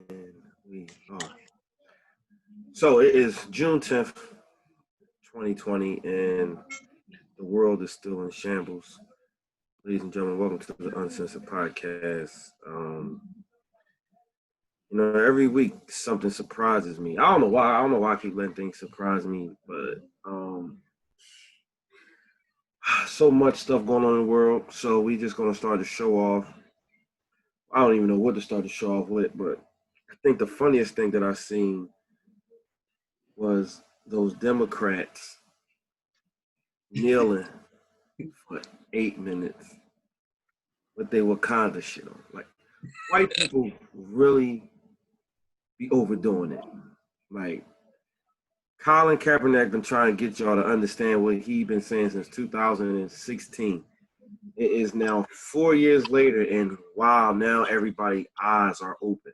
And we are. So it is June 10th, 2020, and the world is still in shambles. Ladies and gentlemen, welcome to the Uncensored Podcast. Every week something surprises me. I don't know why. I don't know why I keep letting things surprise me, but so much stuff going on in the world. So we just gonna start the show off. I don't even know what to start the show off with, but I think the funniest thing that I've seen was those Democrats kneeling for 8 minutes with they Wakanda shit on. Like, white people really be overdoing it. Like, Colin Kaepernick been trying to get y'all to understand what he been saying since 2016. It is now 4 years later, and wow, now everybody's eyes are open.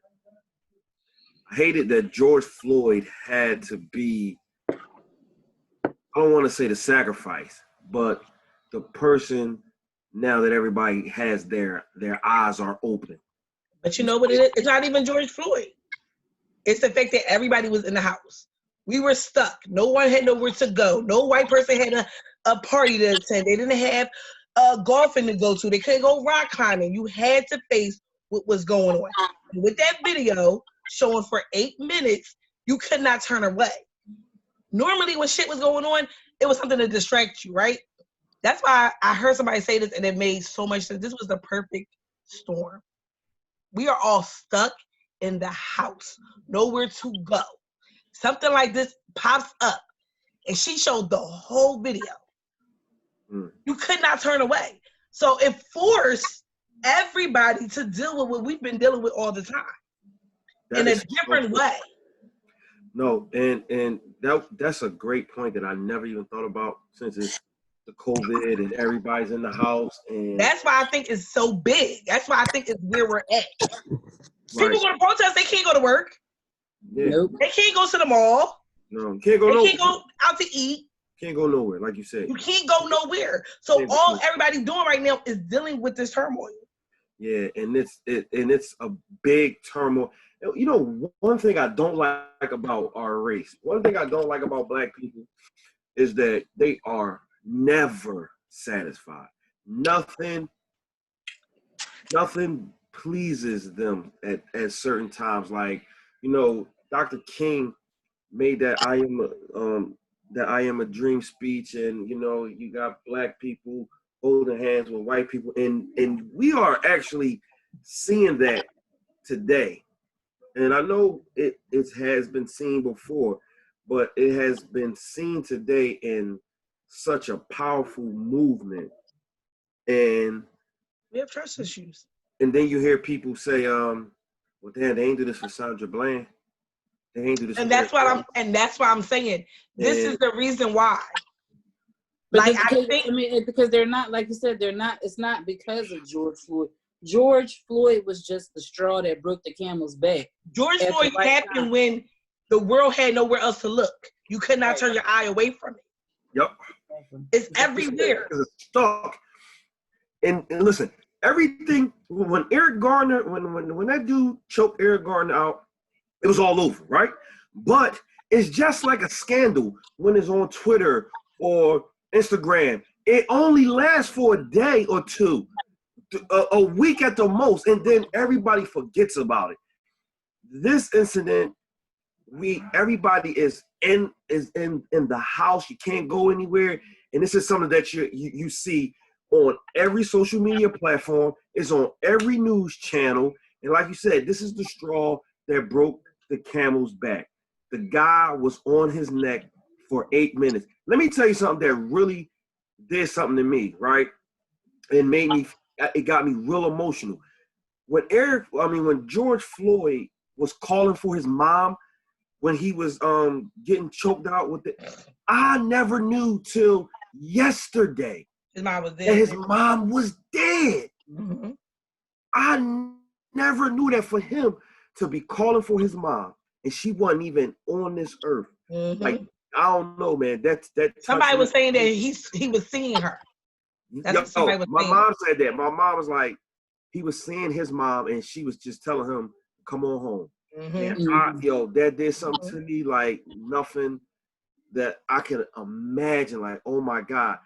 I hated that George Floyd had to be, I don't want to say the sacrifice, but the person now that everybody has their eyes are open. But you know what it is? It's not even George Floyd. It's the fact that everybody was in the house. We were stuck. No one had nowhere to go. No white person had a party to attend. They didn't have golfing to go to. They couldn't go rock climbing. You had to face what was going on. And with that video showing for 8 minutes, you could not turn away. Normally when shit was going on, it was something to distract you, right? That's why I heard somebody say this and it made so much sense. This was the perfect storm. We are all stuck in the house, nowhere to go. Something like this pops up, and she showed the whole video. You could not turn away. So it forced everybody to deal with what we've been dealing with all the time in a different way. No, and that's a great point that I never even thought about since it's the COVID and everybody's in the house. And that's why I think it's so big. That's why I think it's where we're at. Right. People go to protest, they can't go to work. Yeah. Nope. They can't go to the mall. No, can't go nowhere. Can't go out to eat. Can't go nowhere, like you said. You can't go nowhere. So everybody's doing right now is dealing with this turmoil. Yeah, and it's a big turmoil. You know, one thing I don't like about our race, one thing I don't like about Black people is that they are never satisfied. Nothing pleases them at certain times. Like, you know, Dr. King made that I am a dream speech, and you know, you got Black people holding hands with white people, and we are actually seeing that today. And I know it has been seen before, but it has been seen today in such a powerful movement. And we have trust issues. And then you hear people say, well, damn, they ain't do this for Sandra Bland. They ain't do this. And that's why I'm saying this is the reason why. But because they're not, like you said, it's not because of George Floyd. George Floyd was just the straw that broke the camel's back. George Floyd happened when the world had nowhere else to look. You could not turn your eye away from it. Yep. It's everywhere. It's stuck. And listen, everything, when Eric Garner, when that dude choked Eric Garner out, it was all over, right? But it's just like a scandal when it's on Twitter or Instagram. It only lasts for a day or two, a week at the most, and then everybody forgets about it. This incident, everybody is in the house. You can't go anywhere, and this is something that you see on every social media platform. It's on every news channel, and like you said, this is the straw that broke the camel's back. The guy was on his neck for 8 minutes. Let me tell you something that really did something to me, right? It got me real emotional. When George Floyd was calling for his mom, when he was getting choked out with it, I never knew till yesterday his mom was dead. That his mom was dead. Mm-hmm. I never knew that for him to be calling for his mom, and she wasn't even on this earth. Mm-hmm. Like, I don't know, man. That somebody was saying that he was seeing her. That's what somebody was saying. My mom said that. My mom was like, he was seeing his mom, and she was just telling him, "Come on home." And that did something to me like nothing that I can imagine. Like, oh my God,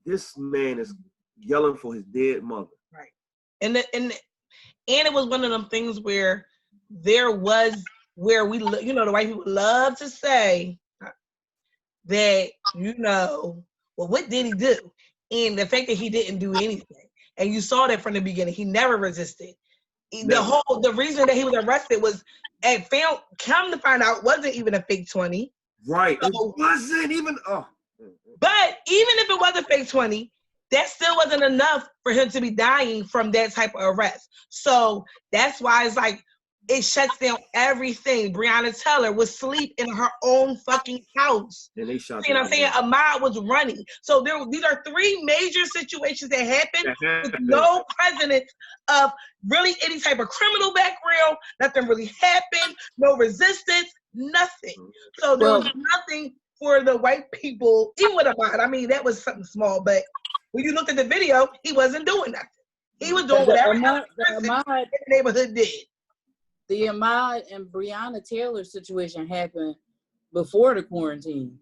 this man is yelling for his dead mother. Right. And it was one of them things where there was where we, the white people love to say that, well, what did he do? And the fact that he didn't do anything. And you saw that from the beginning. He never resisted. Never. The reason that he was arrested was, and come to find out, wasn't even a fake 20. Right. So, it wasn't even, But even if it was a fake 20, that still wasn't enough for him to be dying from that type of arrest. So that's why it's like, it shuts down everything. Breonna Taylor was asleep in her own fucking house. And they shot you know what I'm saying? Ahmaud was running. So these are three major situations that happened with no precedent of really any type of criminal background. Nothing really happened. No resistance. Nothing. So there was nothing for the white people, even with Ahmaud. I mean, that was something small, but when you looked at the video, he wasn't doing nothing. He was doing whatever the neighborhood did. The Ahmaud and Breonna Taylor situation happened before the quarantine.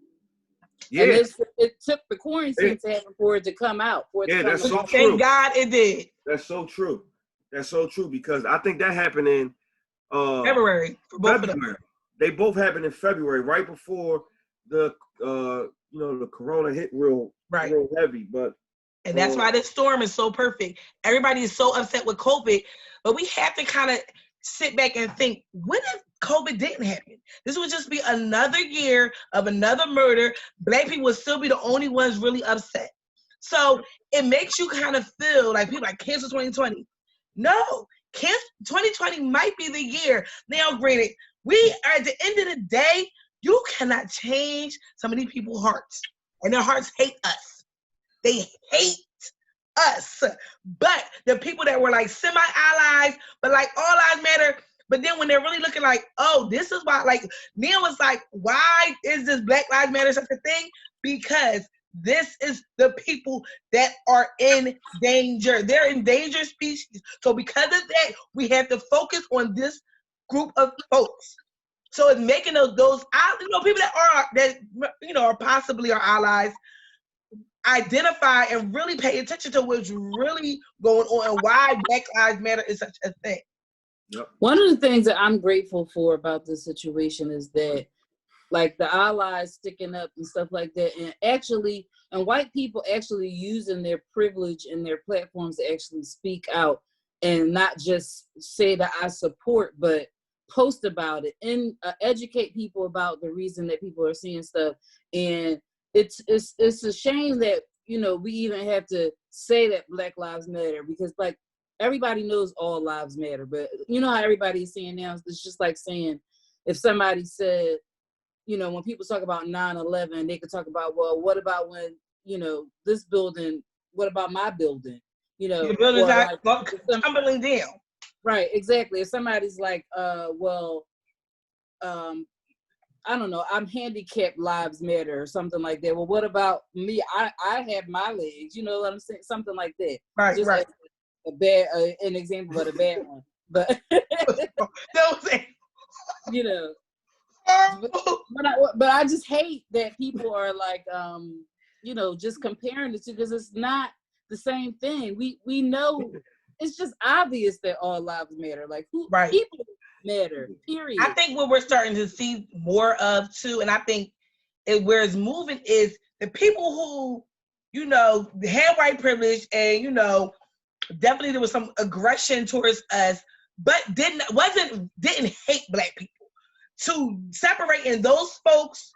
Yeah. And it took the quarantine to happen for it to come out. That's so true. Thank God it did. That's so true. That's so true because I think that happened in February. For both of them. They both happened in February, right before the the corona hit real heavy. And that's why this storm is so perfect. Everybody is so upset with COVID, but we have to kind of sit back and think, what if COVID didn't happen? This would just be another year of another murder. Black people would still be the only ones really upset. So it makes you kind of feel like people like cancel 2020. No, 2020 might be the year. Now, granted, we are at the end of the day, you cannot change some of these people's hearts. And their hearts hate us. They hate us. But the people that were like semi-allies, but like all lives matter, but then when they're really looking like, oh, this is why, like, Neil was like, why is this Black Lives Matter such a thing? Because this is the people that are in danger. They're endangered species. So because of that, we have to focus on this group of folks. So it's making those people that are possibly our allies identify and really pay attention to what's really going on and why Black Lives Matter is such a thing. Yep. One of the things that I'm grateful for about this situation is that, like, the allies sticking up and stuff like that, and white people actually using their privilege and their platforms to actually speak out and not just say that I support, but post about it and educate people about the reason that people are seeing stuff. And it's a shame that, we even have to say that Black Lives Matter, because like everybody knows all lives matter, but you know how everybody's saying now, it's just like saying, if somebody said, when people talk about 9/11, they could talk about, well, what about when, this building, what about my building? Your building's tumbling down. Right, exactly. If somebody's like, I don't know, I'm handicapped, lives matter, or something like that. Well, what about me? I have my legs, you know what I'm saying? Something like that. Right, just right. An example of a bad one. But, but I just hate that people are like, just comparing the two, because it's not the same thing. We know, it's just obvious that all lives matter. Like, people matter, period. I think what we're starting to see more of too, and I think where it's moving is the people who, had white privilege and, definitely there was some aggression towards us, but didn't hate Black people. To separating those folks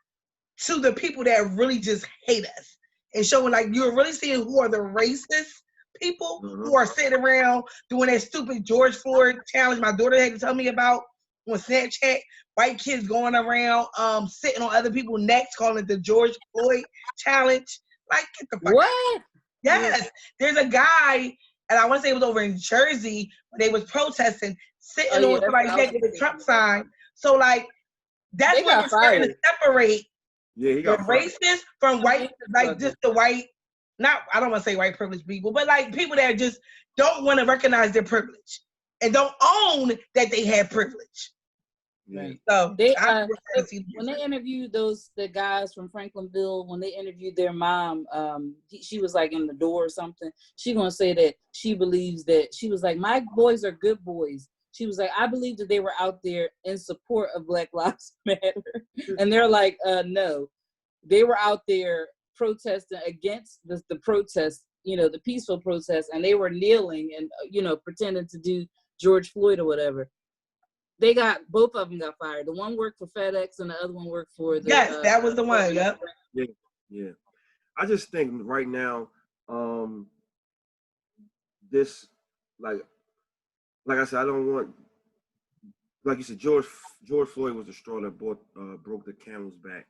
to the people that really just hate us and showing like you're really seeing who are the racist people who are sitting around doing that stupid George Floyd challenge my daughter had to tell me about on Snapchat. White kids going around sitting on other people's necks, calling it the George Floyd challenge. Like, get the fuck out. Yes. There's a guy, and I want to say it was over in Jersey when they was protesting, sitting on somebody's neck with a Trump sign. So like that's what we're starting to separate the racist from white, like just the white. I don't want to say white privileged people, but like people that just don't want to recognize their privilege and don't own that they have privilege. Yeah. Right. So They I prefer to see when they interviewed the guys from Franklinville, when they interviewed their mom, she was like in the door or something. She gonna say that she believes that she was like, my boys are good boys. She was like, I believe that they were out there in support of Black Lives Matter, and they're like, no, they were out there protesting against the protest, the peaceful protest, and they were kneeling and pretending to do George Floyd or whatever. They both of them got fired. The one worked for FedEx and the other one worked for the. Yes, that was the one. Yep. Yeah, yeah. I just think right now, this like I said, I don't want, like you said, George Floyd was the straw that broke the camel's back.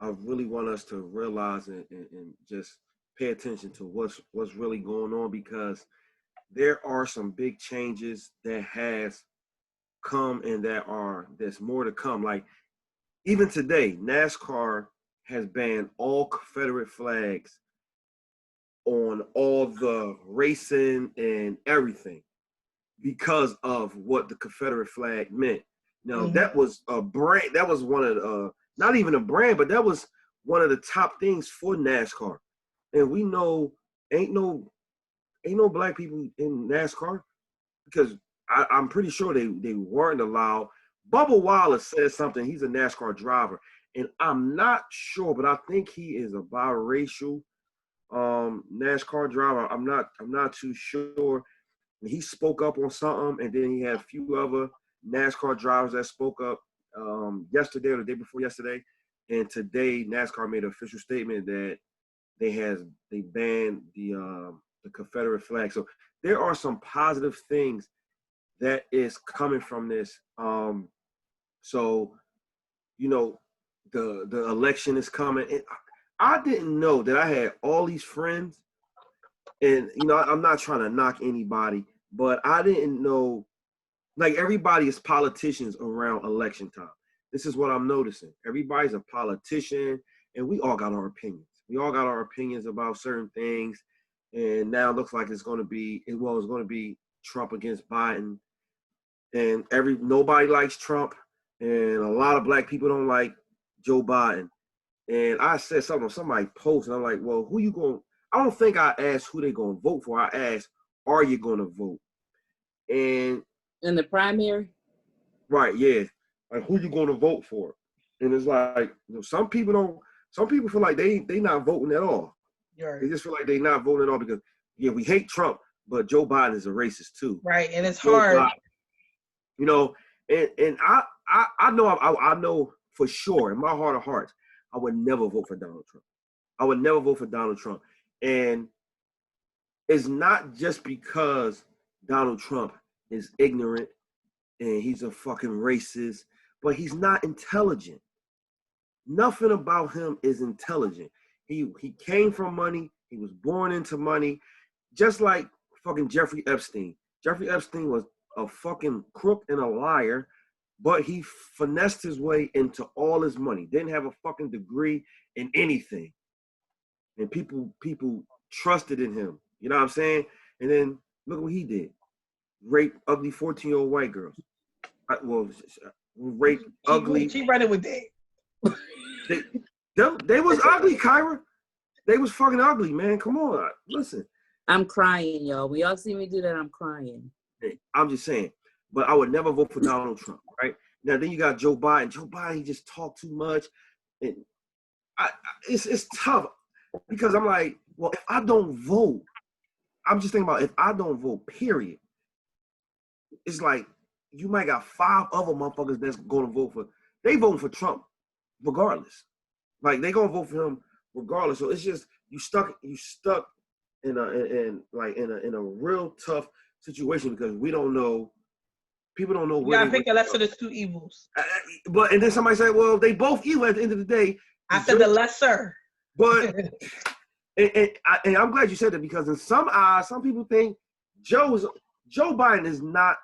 I really want us to realize and just pay attention to what's really going on, because there are some big changes that has come and there's more to come. Like even today, NASCAR has banned all Confederate flags on all the racing and everything because of what the Confederate flag meant. Now that was a brand. That was one of the not even a brand, but that was one of the top things for NASCAR. And we know ain't no black people in NASCAR, because I'm pretty sure they weren't allowed. Bubba Wallace said something. He's a NASCAR driver, and I'm not sure, but I think he is a biracial NASCAR driver. I'm not too sure. He spoke up on something, and then he had a few other NASCAR drivers that spoke up yesterday or the day before yesterday. And today, NASCAR made an official statement that they banned the Confederate flag. So there are some positive things that is coming from this. So the election is coming. And I didn't know that I had all these friends, and I'm not trying to knock anybody, but I didn't know, like, everybody is politicians around election time. This is what I'm noticing. Everybody's a politician, and we all got our opinions. We all got our opinions about certain things, and now it looks like it's going to be Trump against Biden, and nobody likes Trump, and a lot of black people don't like Joe Biden. And I said something, somebody posted, and I'm like, well, who you going? I don't think I asked who they going to vote for. I asked, are you going to vote? And in the primary, right, yeah, like who you going to vote for? And it's like, some people don't. Some people feel like they not voting at all. Right. They just feel like they not voting at all because we hate Trump, but Joe Biden is a racist too. Right, and it's hard. Biden, and I know for sure in my heart of hearts, I would never vote for Donald Trump. I would never vote for Donald Trump. And it's not just because Donald Trump is ignorant and he's a fucking racist, but he's not intelligent. Nothing about him is intelligent. He came from money. He was born into money, just like fucking Jeffrey Epstein. Jeffrey Epstein was a fucking crook and a liar, but he finessed his way into all his money. Didn't have a fucking degree in anything. And people trusted in him. You know what I'm saying? And then look what he did. Rape ugly 14-year-old white girls. Rape ugly. She running with that. They was ugly, Kyra. They was fucking ugly, man. Come on. Listen. I'm crying, y'all. When y'all see me do that, I'm crying. Hey, I'm just saying. But I would never vote for Donald Trump, right? Now, then you got Joe Biden. Joe Biden, he just talked too much. And it's tough because I'm like, well, if I don't vote, I'm just thinking about if I don't vote, period. It's like you might got 5 other motherfuckers that's going to vote for. They voting for Trump regardless. Like they gonna vote for him regardless. So it's just you stuck in a real tough situation because we don't know. People don't know where. You gotta pick the lesser of the two evils. But and then somebody said, "Well, they both evil at the end of the day." I said the lesser. But and I'm glad you said that because in some eyes, some people think Joe Biden is not.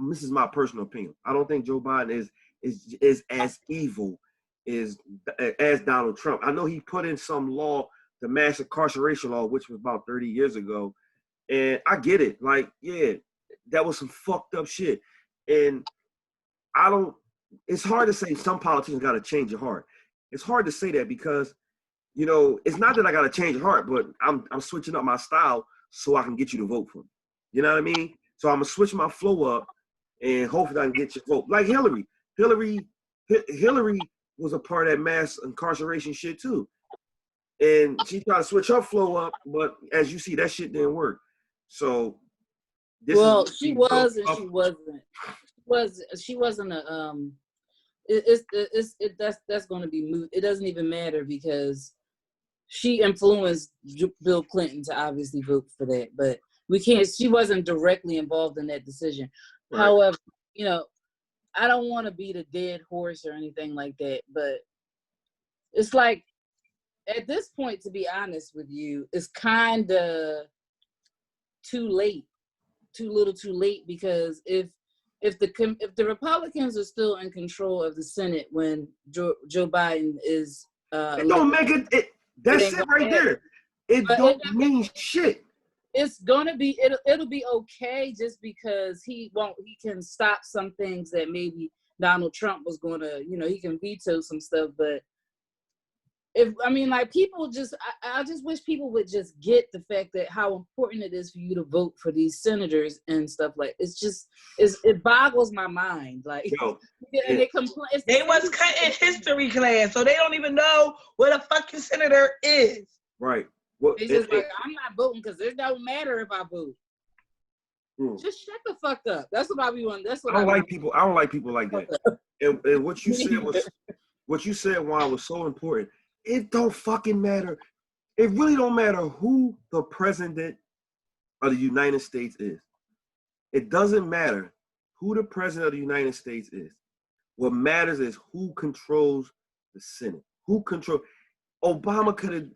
This is my personal opinion. I don't think Joe Biden is as evil as Donald Trump. I know he put in some law, the mass incarceration law, which was about 30 years ago, and I get it. Like, yeah, that was some fucked up shit. And I don't. It's hard to say some politicians got to change your heart. It's hard to say that because, you know, it's not that I got to change your heart, but I'm switching up my style so I can get you to vote for me. You know what I mean? So I'm gonna switch my flow up, and hopefully I can get your vote. Like Hillary. Hillary was a part of that mass incarceration shit too, and she tried to switch her flow up, but as you see, that shit didn't work. So this well, is she was and she wasn't. She wasn't a that's going to be moot. It doesn't even matter because she influenced Bill Clinton to obviously vote for that, but we can't. She wasn't directly involved in that decision. Right. However, you know, I don't want to beat a dead horse or anything like that, but it's like at this point, to be honest with you, it's kind of too late, too little, too late, because if the Republicans are still in control of the Senate when Joe Biden is it don't make it that's it right there. It don't mean shit. It's gonna be it'll be okay just because he can stop some things that maybe Donald Trump was gonna, you know, he can veto some stuff, but people just I just wish people would just get the fact that how important it is for you to vote for these senators and stuff. Like it boggles my mind. Like and they complain. They was cutting history class, so they don't even know what a fucking senator is. Right. Well, they just like, I'm not voting because it don't matter if I vote. Just shut the fuck up. That's what I be wanting. That's what I don't like people. I don't like people like that. And what you said Juan, was so important. It don't fucking matter. It really don't matter who the president of the United States is. It doesn't matter who the president of the United States is. What matters is who controls the Senate. Obama could have.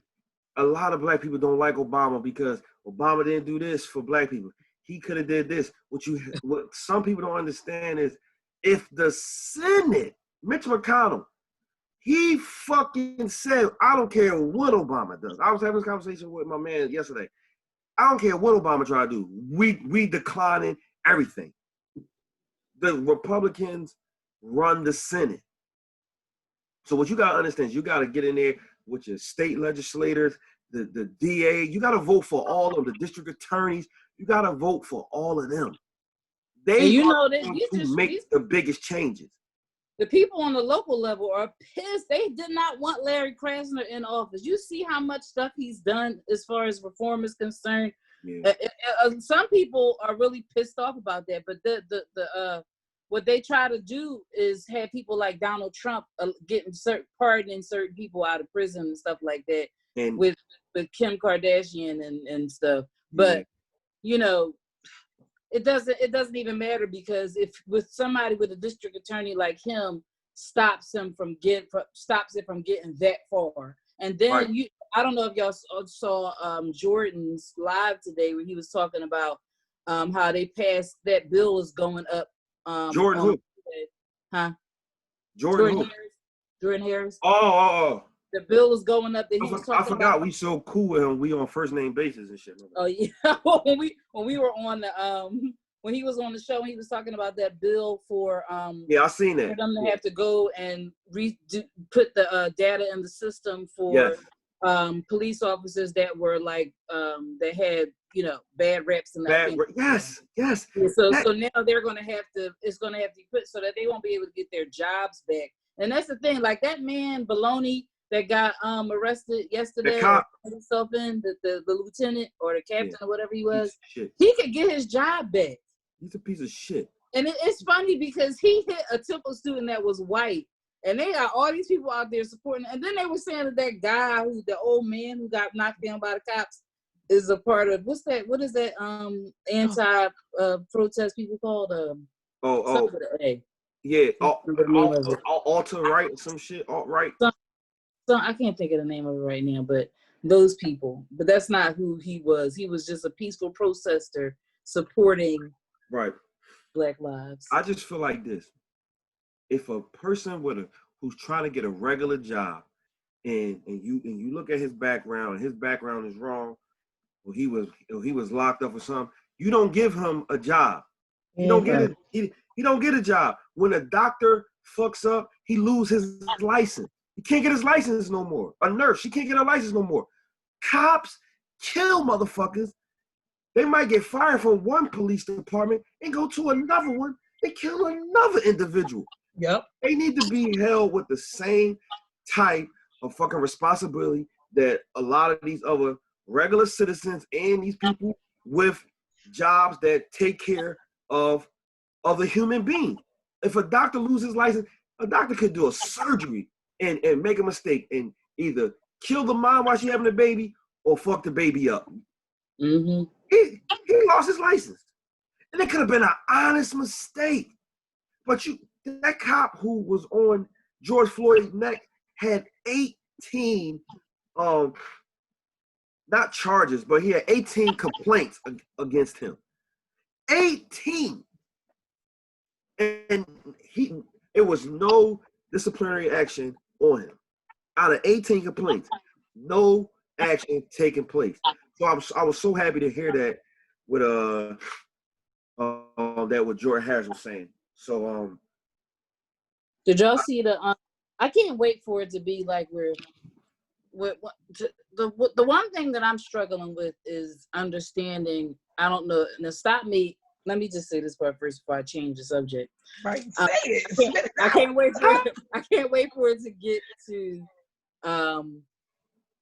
A lot of black people don't like Obama because Obama didn't do this for black people. He could have did this. What some people don't understand is if the Senate, Mitch McConnell, he fucking said, I don't care what Obama does. I was having this conversation with my man yesterday. I don't care what Obama try to do. We declining everything. The Republicans run the Senate. So what you got to understand is you got to get in there with your state legislators, the DA. You got to vote for all of the district attorneys. You got to vote for all of them. They make the biggest changes. The people on the local level are pissed. They did not want Larry Krasner in office. You see how much stuff he's done as far as reform is concerned. Yeah. Some people are really pissed off about that, but what they try to do is have people like Donald Trump pardoning certain people out of prison and stuff like that, and with Kim Kardashian and stuff. But you know, it doesn't even matter because if with somebody with a district attorney like him stops it from getting that far, and then right. I don't know if y'all saw Jordan's live today where he was talking about how they passed that bill is going up. Jordan who? Huh? Jordan who? Jordan Harris. Oh. The bill is going up. That he was talking I forgot we so cool with him. We on first name basis and shit. Oh yeah. when we were on the when he was on the show, he was talking about that bill for yeah, I seen that. For them to have to go and put the data in the system for police officers that were like that had, you know, bad reps and that. Yes. So now they're gonna have to. It's gonna have to be put so that they won't be able to get their jobs back. And that's the thing. Like that man Baloney that got arrested yesterday, the lieutenant or the captain or whatever he was. He could get his job back. He's a piece of shit. And it's funny because he hit a Temple student that was white. And they got all these people out there supporting. And then they were saying that guy the old man who got knocked down by the cops is a part of, what is that anti-protest people called? Yeah, alt-right or some shit, alt-right. So I can't think of the name of it right now, but those people. But that's not who he was. He was just a peaceful protester supporting Black lives. I just feel like this. If a person who's trying to get a regular job and you look at his background and his background is wrong, or he was locked up or something, you don't give him a job. You don't get it. He don't get a job. When a doctor fucks up, he loses his license. He can't get his license no more. A nurse, she can't get her license no more. Cops kill motherfuckers. They might get fired from one police department and go to another one and kill another individual. Yep. They need to be held with the same type of fucking responsibility that a lot of these other regular citizens and these people with jobs that take care of other human beings. If a doctor loses his license, a doctor could do a surgery and make a mistake and either kill the mom while she's having a baby or fuck the baby up. Mm-hmm. He lost his license. And it could have been an honest mistake. But that cop who was on George Floyd's neck had 18 not charges, but he had 18 complaints against him. 18. And it was no disciplinary action on him. Out of 18 complaints, no action taking place. So I was so happy to hear that with that what Jordan Harris was saying. So did y'all see the? I can't wait for it to be like the one thing that I'm struggling with is understanding. I don't know. Now stop me. Let me just say this part first before I change the subject. Right. Say it. I can't wait for it. I can't wait for it to get to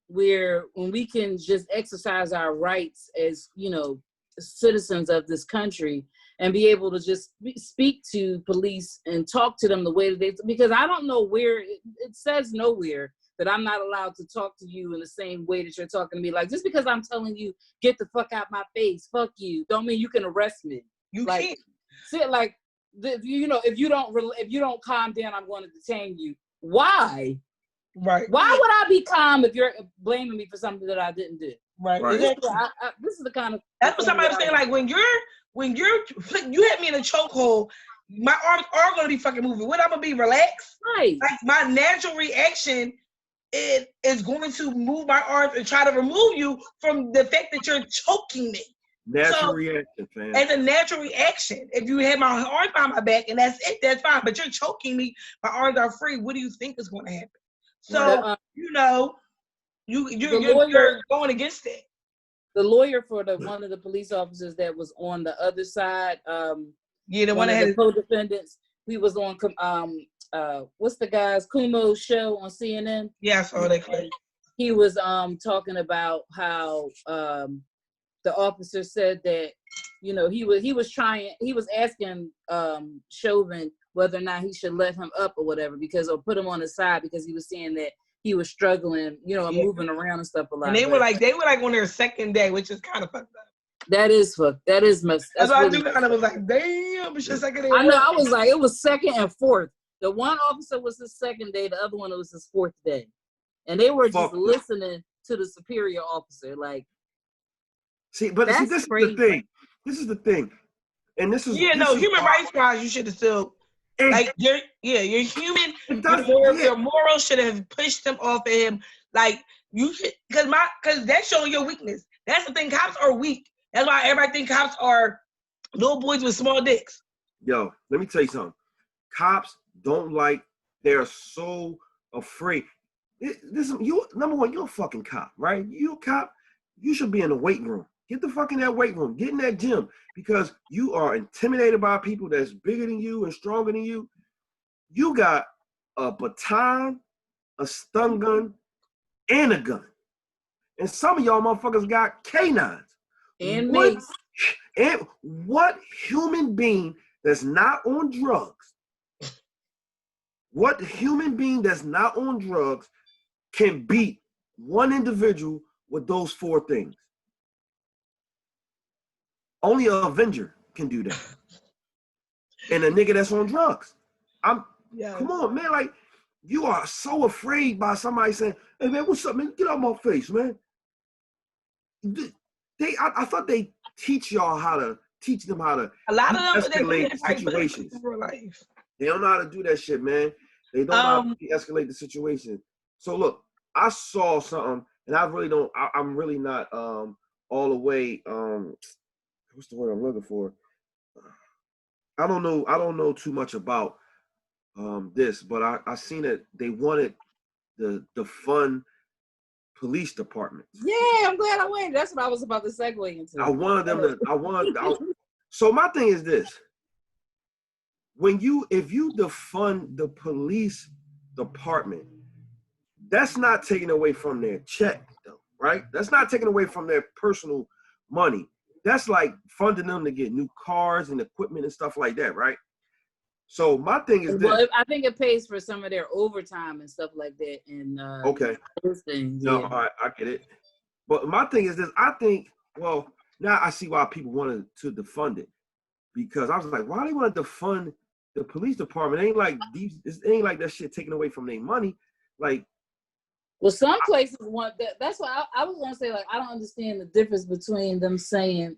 where when we can just exercise our rights as, you know, citizens of this country and be able to just speak to police and talk to them the way that they, because I don't know where it says nowhere that I'm not allowed to talk to you in the same way that you're talking to me. Like, just because I'm telling you, get the fuck out my face, fuck you, don't mean you can arrest me. You like, can't. See, like, you know, if you don't calm down, I'm going to detain you. Why? Right. Why would I be calm if you're blaming me for something that I didn't do? Right. Exactly. This is the kind of. That's what somebody was saying. Like, when you hit me in a chokehold, my arms are going to be fucking moving. What, I'm going to be relaxed? Right. Like, my natural reaction is going to move my arms and try to remove you from the fact that you're choking me. Natural reaction, fam. As a natural reaction, if you had my arms behind my back and that's it, that's fine. But you're choking me, my arms are free. What do you think is going to happen? So you know, you're going against it. The lawyer for one of the police officers that was on the other side, the one of that the co-defendants, he was on what's the guy's Kumo's show on CNN? Yeah, I saw that clip. He was talking about how the officer said that, you know, he was asking Chauvin whether or not he should let him up or whatever, or put him on the side, because he was saying that he was struggling, you know, moving around and stuff a lot. And they were like on their second day, which is kind of fucked up. That is fucked. That is messed. That's why really I do kind of was like, damn, it's your second day. I know. I was like, it was second and fourth. The one officer was his second day. The other one was his fourth day, and they were just listening to the superior officer. Like, this is the thing. This is the thing, and this is human rights wise, you should have still. Like you're human. Your morals should have pushed them off of him. Like you should, because that's showing your weakness. That's the thing. Cops are weak. That's why everybody think cops are little boys with small dicks. Yo, let me tell you something. Cops don't like. They're so afraid. Number one, you're a fucking cop, right? You a cop. You should be in the weight room. Get the fuck in that weight room. Get in that gym, because you are intimidated by people that's bigger than you and stronger than you. You got a baton, a stun gun, and a gun. And some of y'all motherfuckers got K9s. And mace. And what human being that's not on drugs, can beat one individual with those four things? Only an Avenger can do that. And a nigga that's on drugs. Come on, man. Like, you are so afraid by somebody saying, hey, man, what's up, man? Get out my face, man. I thought they teach them how to a lot of them escalate situations. They don't know how to do that shit, man. They don't know how to escalate the situation. So look, I saw something, and I'm really not all the way what's the word I'm looking for? I don't know too much about this, but I seen that they wanted the fund police departments. Yeah, I'm glad I went. That's what I was about to segue into. I wanted them to. So my thing is this: if you defund the police department, that's not taking away from their check, though, right? That's not taking away from their personal money. That's like funding them to get new cars and equipment and stuff like that, right? So my thing is this. Well, I think it pays for some of their overtime and stuff like that. And okay, those things. no, Yeah. all right, I get it. But my thing is this. I think, well, now I see why people wanted to defund it, because I was like, why they want to defund the police department? It ain't like it ain't like that shit taken away from their money. Like, well, some places want that. That's why I was gonna say, like, I don't understand the difference between them saying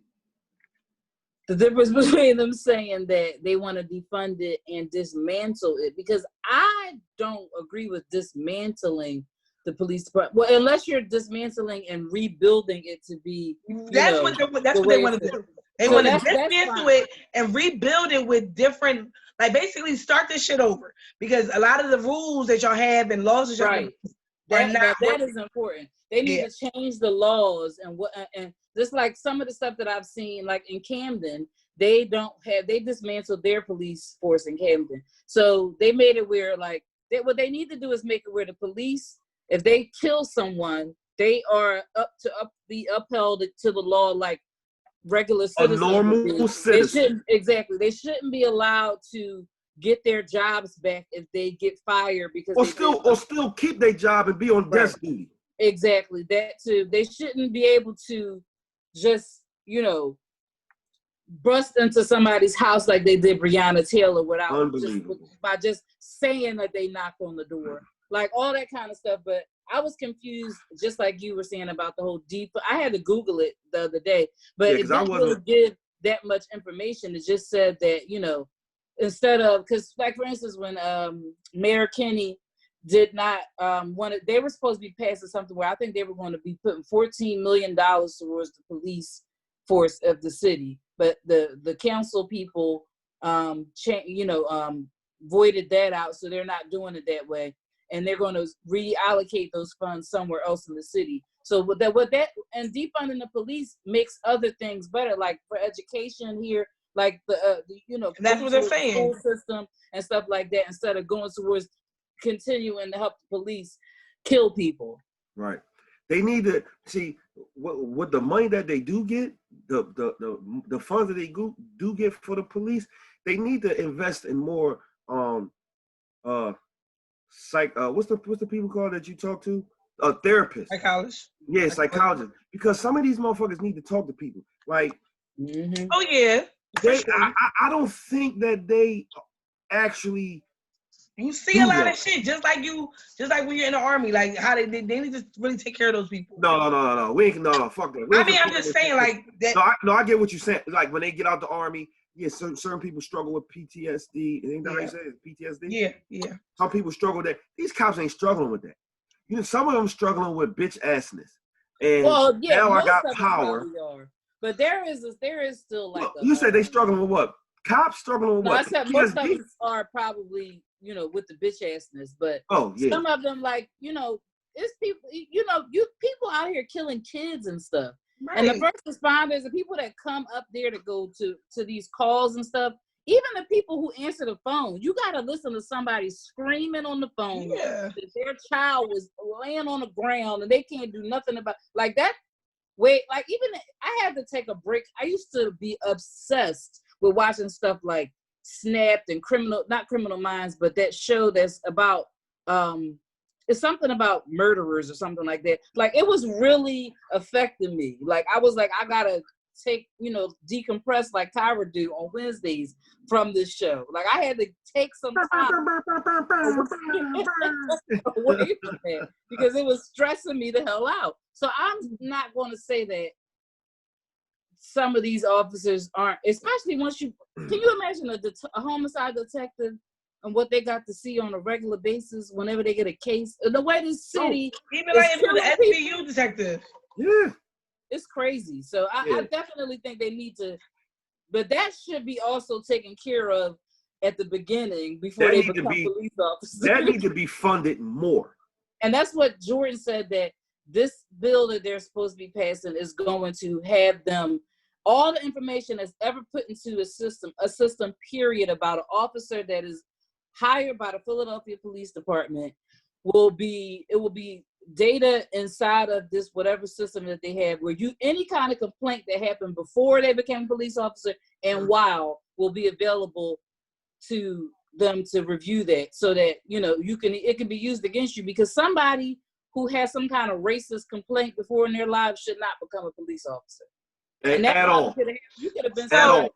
that they want to defund it and dismantle it, because I don't agree with dismantling the police department. Well, unless you're dismantling and rebuilding it to be. That's what they want to do. They want to dismantle it and rebuild it with different, like basically start this shit over, because a lot of the rules that y'all have and laws that y'all have that is important. They need to change the laws and just like some of the stuff that I've seen, like in Camden, they dismantled their police force in Camden. So they made it where like what they need to do is make it where the police, if they kill someone, they are be upheld to the law like regular citizens. A normal citizen. They shouldn't be allowed to get their jobs back if they get fired because or still keep their job and be on desk duty. Exactly, that too. They shouldn't be able to just, bust into somebody's house like they did Breonna Taylor by just saying that they knocked on the door, like all that kind of stuff. But I was confused, just like you were saying about the whole I had to Google it the other day, but it didn't really give that much information. It just said that, instead of, because like for instance, when Mayor Kenny did not they were supposed to be passing something where I think they were going to be putting $14 million towards the police force of the city, but the council people voided that out, so they're not doing it that way, and they're going to reallocate those funds somewhere else in the city. So what that and defunding the police makes other things better, like for education here, like that's what they're saying, school system and stuff like that, instead of going towards continuing to help the police kill people. Right. They need to see what the money that they do get, the funds that they do get for the police. They need to invest in more what's the people called that you talk to? Therapists. Psychologists. Yeah, psychologists. Because some of these motherfuckers need to talk to people. Like, oh yeah. I don't think that they actually. You see a lot of shit, just like when you're in the army, like how they need to really take care of those people. No. We ain't fuck that. I'm just saying like that. No, I get what you're saying. Like when they get out the army, certain people struggle with PTSD. Ain't that how you say it? PTSD? Yeah. Some people struggle with that. These cops ain't struggling with that. Some of them struggling with bitch assness. And now I got power. But there is still like you said they struggling with what? Cops struggling with what? I said most of them are probably with the bitch assness, but some of them, like, it's people, people out here killing kids and stuff. Right. And the first responders, the people that come up there to go to these calls and stuff, even the people who answer the phone, you got to listen to somebody screaming on the phone that their child was laying on the ground and they can't do nothing about, like that. Wait, like even I had to take a break. I used to be obsessed with watching stuff like Snapped and not Criminal Minds, but that show that's about it's something about murderers or something like that. Like it was really affecting me. Like I was like, I gotta take, decompress like Tyra do on Wednesdays from this show. Like I had to take some time away from that because it was stressing me the hell out. So I'm not going to say that some of these officers aren't, especially once can you imagine a homicide detective and what they got to see on a regular basis whenever they get a case? And the way this city, even like the SVU detective. Yeah. It's crazy. So I definitely think they need to but that should be also taken care of at the beginning before That they need to become be- police officers. That need to be funded more. And that's what Jordan said, that this bill that they're supposed to be passing is going to have them, all the information that's ever put into a system period, about an officer that is hired by the Philadelphia Police Department will be data inside of this whatever system that they have, where any kind of complaint that happened before they became a police officer and while will be available to them to review that, so that it can be used against you, because somebody who has some kind of racist complaint before in their lives should not become a police officer. And that at all. You could have been At all.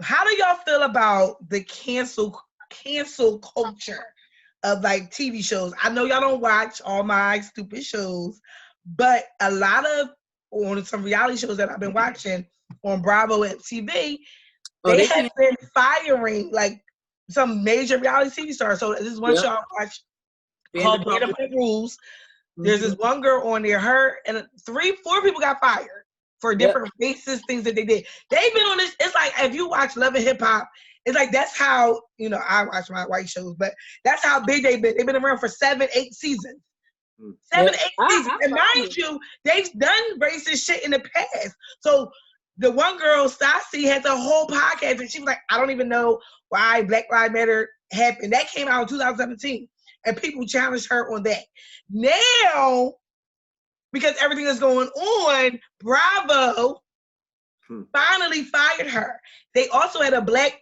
How do y'all feel about the cancel culture of like TV shows? I know y'all don't watch all my stupid shows, but a lot of on some reality shows that I've been watching on Bravo and TV, they have been firing like some major reality TV stars. So this is one show I watch called Vanderpump Rules. There's this one girl on there, her and 3-4 people got fired for different racist things that they did. They've been on this. It's like if you watch Love and Hip Hop, it's like that's how, I watch my white shows, but that's how big they've been. They've been around for 7-8 seasons. 7-8 seasons. And mind you, they've done racist shit in the past. So the one girl, Stassi, has a whole podcast, and she was like, I don't even know why Black Lives Matter happened. That came out in 2017, and people challenged her on that. Now, because everything that's going on, Bravo finally fired her. They also had a black,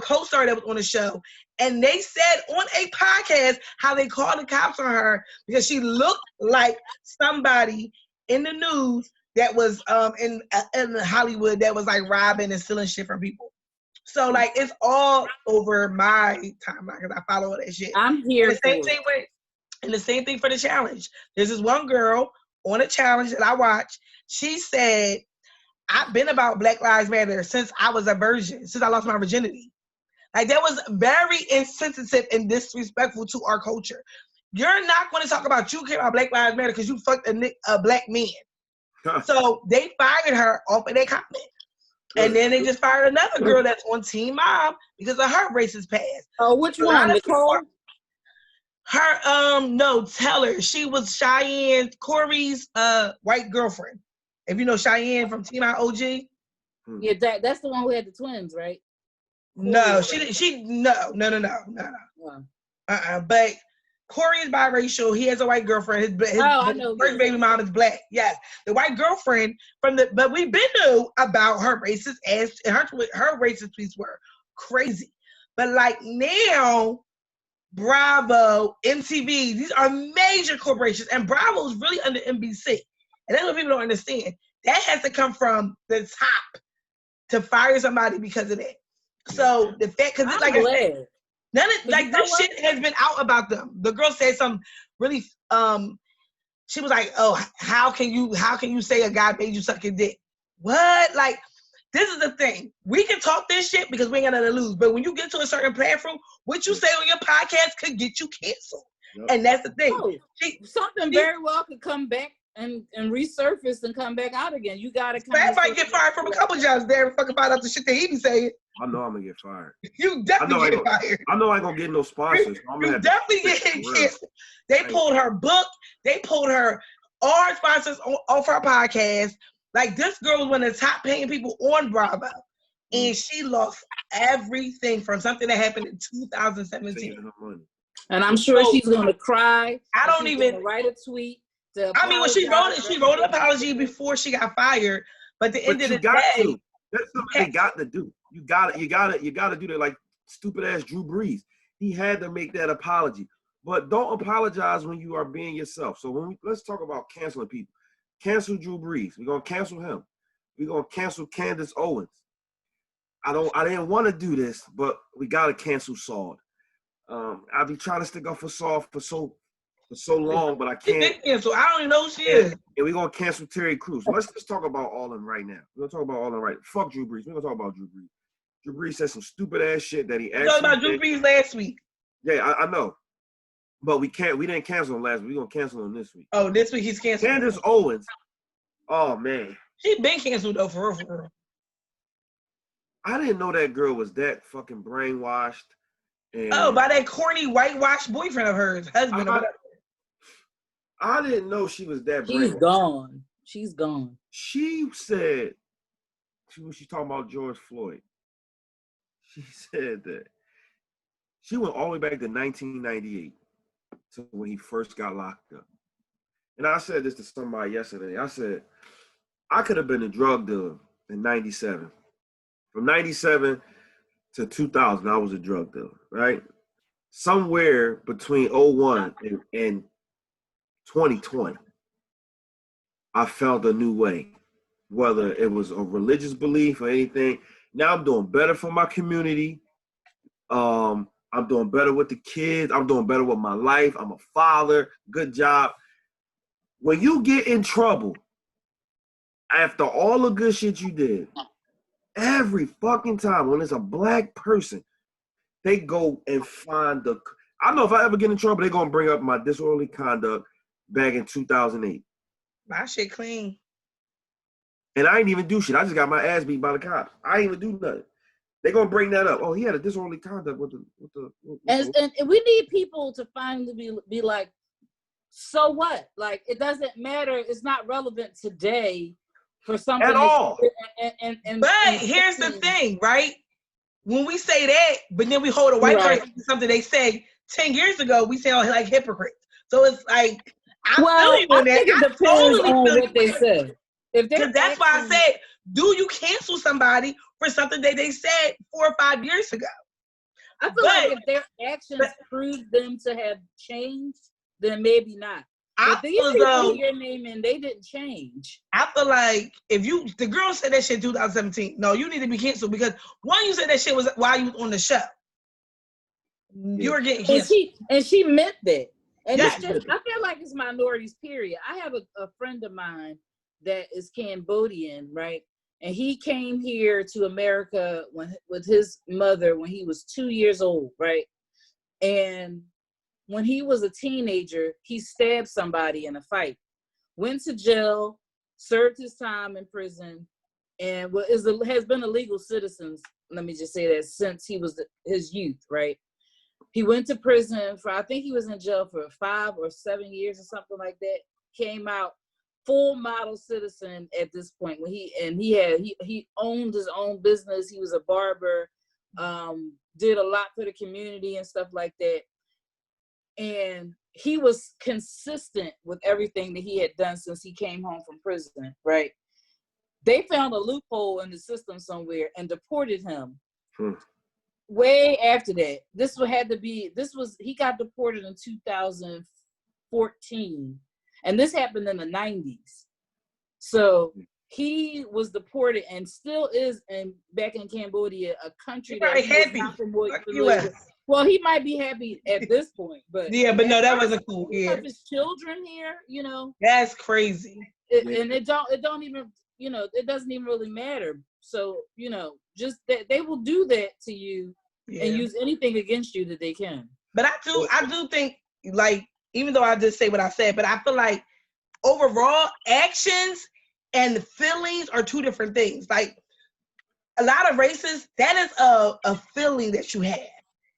co-star that was on the show, and they said on a podcast how they called the cops on her because she looked like somebody in the news that was in Hollywood that was like robbing and stealing shit from people. So like it's all over my timeline because I follow all that shit. I'm here. And the same thing for the challenge. There's this one girl on a challenge that I watch. She said, I've been about Black Lives Matter since I was a virgin, since I lost my virginity. Like that was very insensitive and disrespectful to our culture. You're not going to talk about you care about Black Lives Matter because you fucked a black man. So they fired her off of that comment. And then they just fired another girl that's on Teen Mom because of her racist past. Oh, which one? Nicole? No, tell her. She was Cheyenne, Corey's white girlfriend. If you know Cheyenne from Teen Mom OG. Yeah, that's the one who had the twins, right? No, no. But Corey is biracial. He has a white girlfriend. His first baby mom is black. Yes, the white girlfriend but we've been knew about her racist ass, and her racist tweets were crazy. But like now, Bravo, MTV, these are major corporations, and Bravo is really under NBC, and that's what people don't understand. That has to come from the top to fire somebody because of that. So the fact, because it's like I said, this shit has been out about them. The girl said something really. She was like, "Oh, how can you say a guy made you suck your dick? What? Like, this is the thing. We can talk this shit because we ain't got nothing to lose. But when you get to a certain platform, what you say on your podcast could get you canceled, and that's the thing. Oh, something very well could come back and resurface and come back out again. You gotta. Everybody get fired from a couple jobs there and fucking find out the shit that he be saying. I know I'm gonna get fired. You definitely get fired. I know I ain't gonna get no sponsors. You definitely get canceled. They pulled her book. They pulled all sponsors off her podcast. Like this girl was one of the top paying people on Bravo, and she lost everything from something that happened in 2017. And I'm sure she's gonna cry. I don't even write a tweet. When she wrote an apology before she got fired. But at the end of the day, that's something they got to do. You gotta do that. Like stupid ass Drew Brees, he had to make that apology. But don't apologize when you are being yourself. So let's talk about canceling people. Cancel Drew Brees. We're gonna cancel him. We're gonna cancel Candace Owens. I didn't want to do this, but we gotta cancel Saul. I've been trying to stick up for Saul for so long, but I can't. Cancel. I don't even know who she is. And we're gonna cancel Terry Crews. Let's just talk about all of them right now. We're gonna talk about all of them right. Fuck Drew Brees. We're gonna talk about Drew Brees. Drew Brees said some stupid ass shit that he actually. We talked about Drew Brees last week. Yeah, I know. But we didn't cancel him last week. We're gonna cancel him this week. Oh, this week he's canceled. Candace Owens. Oh man. She been canceled though, for real. I didn't know that girl was that fucking brainwashed. Oh, And by that corny whitewashed boyfriend of hers, husband or whatever. I didn't know she was that She's brainwashed. gone. She's gone. She said, when she talking about George Floyd, she said that she went all the way back to 1998 to when he first got locked up. And I said this to somebody yesterday. I said, I could have been a drug dealer in 97. From 97 to 2000, I was a drug dealer, right? Somewhere between 01 and 2020, I found a new way, whether it was a religious belief or anything. Now I'm doing better for my community. I'm doing better with the kids. I'm doing better with my life. I'm a father. Good job. When you get in trouble, after all the good shit you did, every fucking time when it's a black person, they go and find the. I know if I ever get in trouble, they're gonna bring up my disorderly conduct back in 2008. My shit clean. And I ain't even do shit. I just got my ass beat by the cops. I ain't even do nothing. They're gonna bring that up. Oh, he had a disorderly conduct with the. And we need people to finally be like, so what? Like, it doesn't matter. It's not relevant today for something At all. But here's the thing, right? When we say that, but then we hold a white person to something they say 10 years ago, we sound like hypocrites. So it's like, I think it depends on what they say. Because that's why I said, do you cancel somebody for something that they said 4 or 5 years ago? I feel like if their actions prove them to have changed, then maybe not. But these people your name and they didn't change. I feel like if the girl said that shit in 2017, no, you need to be canceled because one, you said that shit was while you was on the show. You were getting canceled. And she meant that. And it's just, I feel like it's minorities, period. I have a friend of mine that is Cambodian, right? And he came here to America with his mother when he was 2 years old, right? And when he was a teenager, he stabbed somebody in a fight, went to jail, served his time in prison, and has been a legal citizen, let me just say that, since he was his youth, right? He went to prison for, I think he was in jail for 5 or 7 years or something like that, came out, full model citizen at this point. When he owned his own business, he was a barber, did a lot for the community and stuff like that. And he was consistent with everything that he had done since he came home from prison, right? They found a loophole in the system somewhere and deported him. Way after that. He got deported in 2014. And this happened in the 90s. So he was deported and still is back in Cambodia, a country that he's happy. Not familiar with. Well, he might be happy at this point, but but no, that wasn't cool. Yeah, his children here, that's crazy. And it don't even, it doesn't even really matter. So just that they will do that to you and use anything against you that they can. But I do think, like, even though I just say what I said, but I feel like overall actions and feelings are two different things. Like a lot of races, that is a feeling that you have.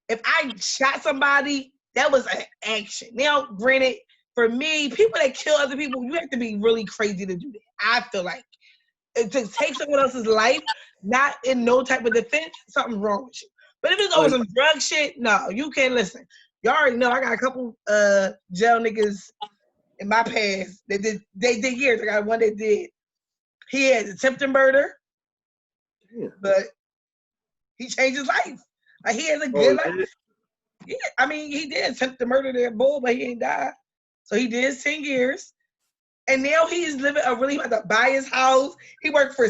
If I shot somebody, that was an action. Now, granted, for me, people that kill other people, you have to be really crazy to do that. I feel like to take someone else's life, not in no type of defense, something's wrong with you. But if it's over some drug shit, no, you can't listen. Y'all already know I got a couple jail niggas in my past that they did years. I got one that did. He had attempted murder, but he changed his life. Like, he has a good life. Yeah, I mean, he did attempt to murder that bull, but he ain't died. So he did 10 years. And now he's living he about to buy his house. He worked for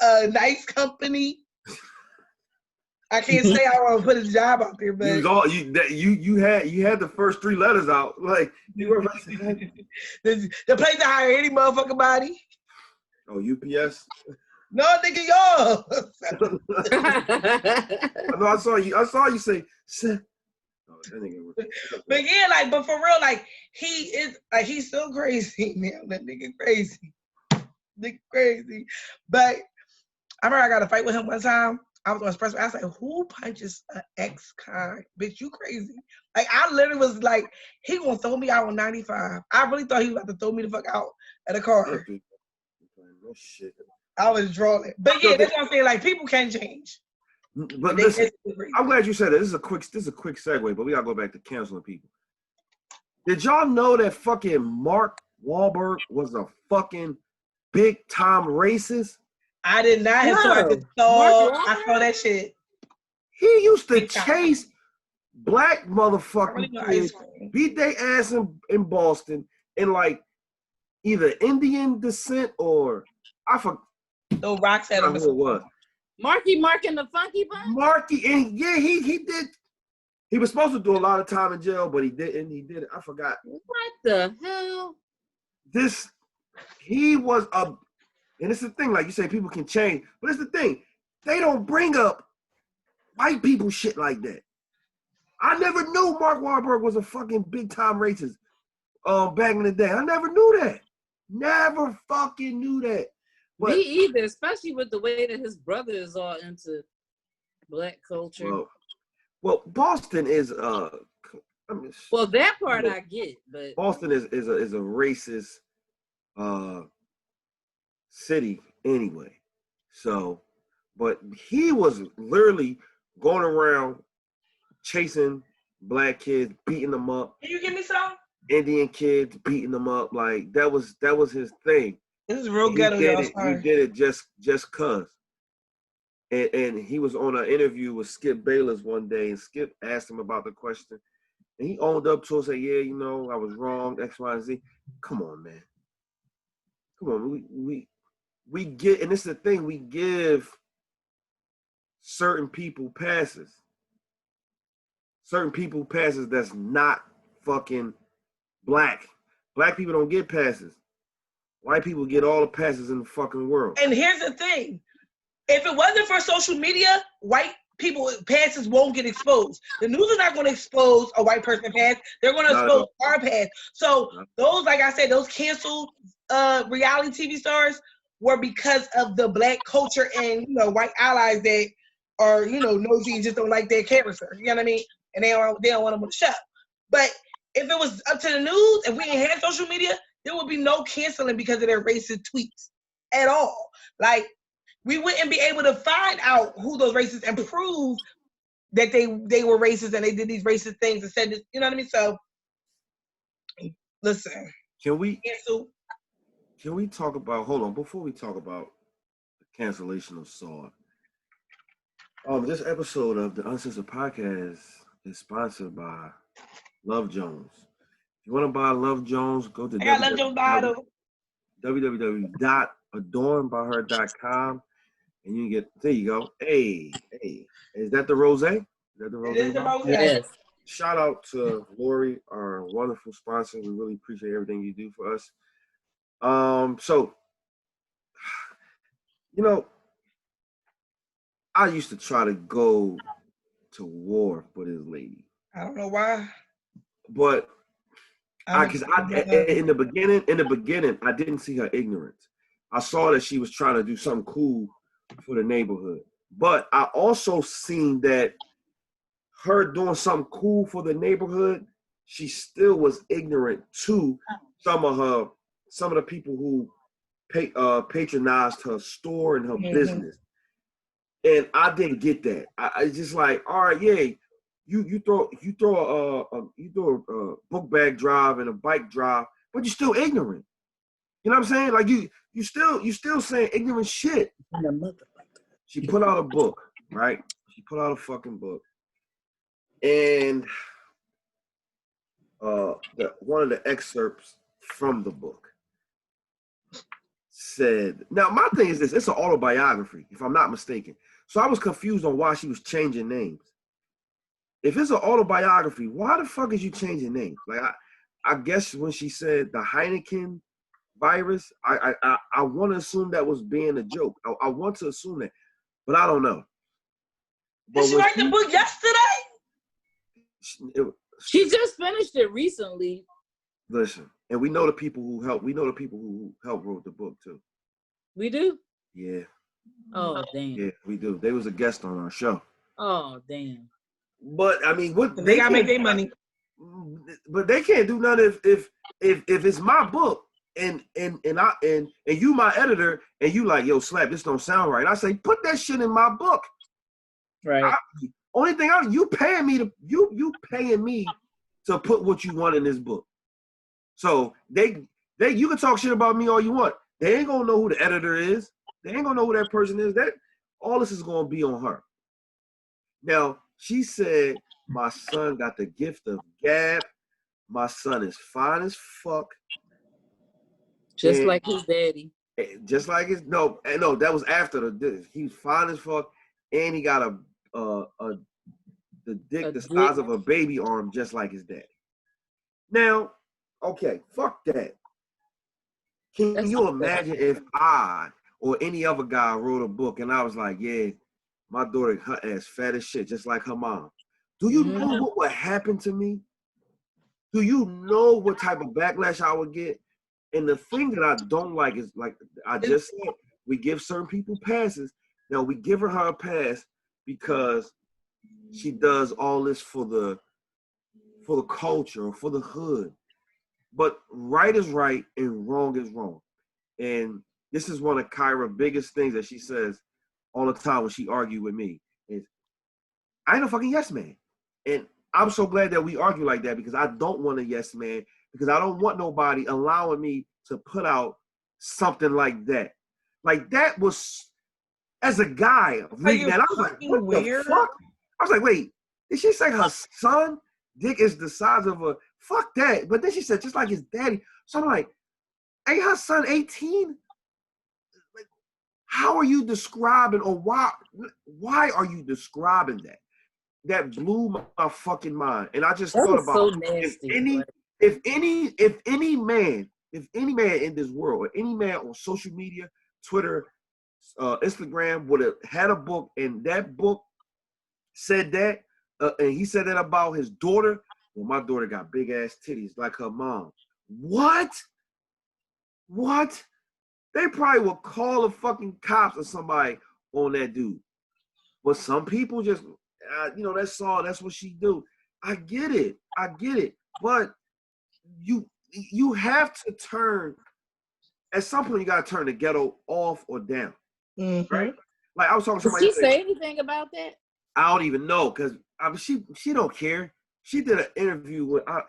a nice company. I can't say I want to put his job out there, but you had the first 3 letters out. Like, you were the place to hire any motherfucking body. Oh, UPS. No, nigga, y'all. No, I saw you say. Oh, that nigga. But yeah, but for real, he's so crazy, man. That nigga crazy. Nigga crazy. But I remember I got a fight with him one time. I was on Espresso. I was like, who punches an ex-con? Bitch, you crazy. Like, I literally was like, he gonna throw me out on 95. I really thought he was about to throw me the fuck out at a car. No shit. I was drooling. But yeah, that's what I'm saying. Like, people can change. But listen, I'm glad you said that. This is a quick segue, but we gotta go back to canceling people. Did y'all know that fucking Mark Wahlberg was a fucking big time racist? I did not have I saw that shit. He used to chase black motherfucking kids, beat their ass in Boston, in like either Indian descent or I forgot. No rocks at him. Who it was. Marky Mark and the Funky Bunch? Marky, and yeah, he did. He was supposed to do a lot of time in jail, but he didn't. He did it. I forgot. What the hell? He was a, and it's the thing, like you say, people can change, but it's the thing, they don't bring up white people shit like that. I never knew Mark Wahlberg was a fucking big time racist back in the day. I never knew that. Never fucking knew that. But, me either, especially with the way that his brother is all into black culture. Well, Boston is well, that part I get, but Boston is a racist city anyway. So, but he was literally going around chasing black kids, beating them up. Can you give me some? Indian kids, beating them up. Like that was his thing. This is real ghetto, y'all. He did it just cause. And he was on an interview with Skip Bayless one day, and Skip asked him about the question, and he owned up to it, said, "Yeah, you know, I was wrong, X, Y, and Z." Come on, man. Come on, we get, and this is the thing, we give certain people passes. Certain people passes that's not fucking black. Black people don't get passes. White people get all the passes in the fucking world. And here's the thing. If it wasn't for social media, white people passes won't get exposed. The news is not going to expose a white person pass. They're going to expose our pass. So those, like I said, those canceled reality TV stars were because of the black culture and, you know, white allies that are, you know, nosy and just don't like their character. You know what I mean? And they don't want them on the show. But if it was up to the news, if we didn't have social media, there would be no canceling because of their racist tweets at all. Like, we wouldn't be able to find out who those racists and prove that they were racist and they did these racist things and said this, you know what I mean? So, listen. Can we talk about, hold on, before we talk about the cancellation of Saw, this episode of the Uncensored Podcast is sponsored by Love Jones. If you want to buy Love Jones, go to www.adornedbyher.com and you can get, there you go. Hey, is that the rosé? Is that the rosé? It is the rosé. Yes. Shout out to Lori, our wonderful sponsor. We really appreciate everything you do for us. So, you know, I used to try to go to war for this lady. I don't know why. But in the beginning, I didn't see her ignorance. I saw that she was trying to do something cool for the neighborhood. But I also seen that her doing something cool for the neighborhood, she still was ignorant to some of the people who patronized her store and her business. And I didn't get that. I just like, all right, yeah, you throw a book bag drive and a bike drive, but you're still ignorant. You know what I'm saying? Like you still saying ignorant shit. She put out a book, right? She put out a fucking book, and one of the excerpts from the book said, now my thing is this, it's an autobiography, if I'm not mistaken. So I was confused on why she was changing names. If it's an autobiography, why the fuck is you changing names? Like I guess when she said the Heineken virus, I want to assume that was being a joke. I want to assume that, but I don't know. Did she write the book yesterday? She just finished it recently. Listen, and we know the people who helped. We know the people who helped wrote the book too. We do? Yeah. Oh damn. Yeah, we do. They was a guest on our show. Oh damn. But I mean, what They gotta make their money. But they can't do nothing if it's my book and you my editor and you like, yo, Slap, this don't sound right. I say, put that shit in my book. Right. Only thing you paying me to put what you want in this book. So they you can talk shit about me all you want. They ain't gonna know who the editor is. They ain't gonna know who that person is. That all this is gonna be on her. Now, she said, my son got the gift of gab. My son is fine as fuck. Just like his daddy. Just like his no, that was after this. He's fine as fuck, and he got the dick the size of a baby arm, just like his daddy. Now, okay, fuck that. Can you imagine if I or any other guy wrote a book and I was like, yeah, my daughter, her ass fat as shit, just like her mom. Do you know what would happen to me? Do you know what type of backlash I would get? And the thing that I don't like is, like I just said, we give certain people passes. Now we give her a pass because she does all this for the culture or for the hood. But right is right and wrong is wrong. And this is one of Kyra's biggest things that she says all the time when she argue with me is, I ain't no fucking yes man. And I'm so glad that we argue like that because I don't want a yes man because I don't want nobody allowing me to put out something like that. Like that was, as a guy reading that, I was like, what the fuck? I was like, wait, did she say her son dick is the size of a, fuck that. But then she said, just like his daddy. So I'm like, ain't her son 18? Like, how are you describing, or why are you describing that? That blew my fucking mind. And I just thought about so nasty, if any man in this world, or any man on social media, Twitter, Instagram, would have had a book and that book said that, and he said that about his daughter, well, my daughter got big ass titties like her mom. What? They probably will call the fucking cops or somebody on that dude. But some people just, that's what she do. I get it. But you have to turn, at some point you got to turn the ghetto off or down. Right? Like I was talking to somebody. Did she say anything about that? I don't even know, because she don't care. She did an interview with, I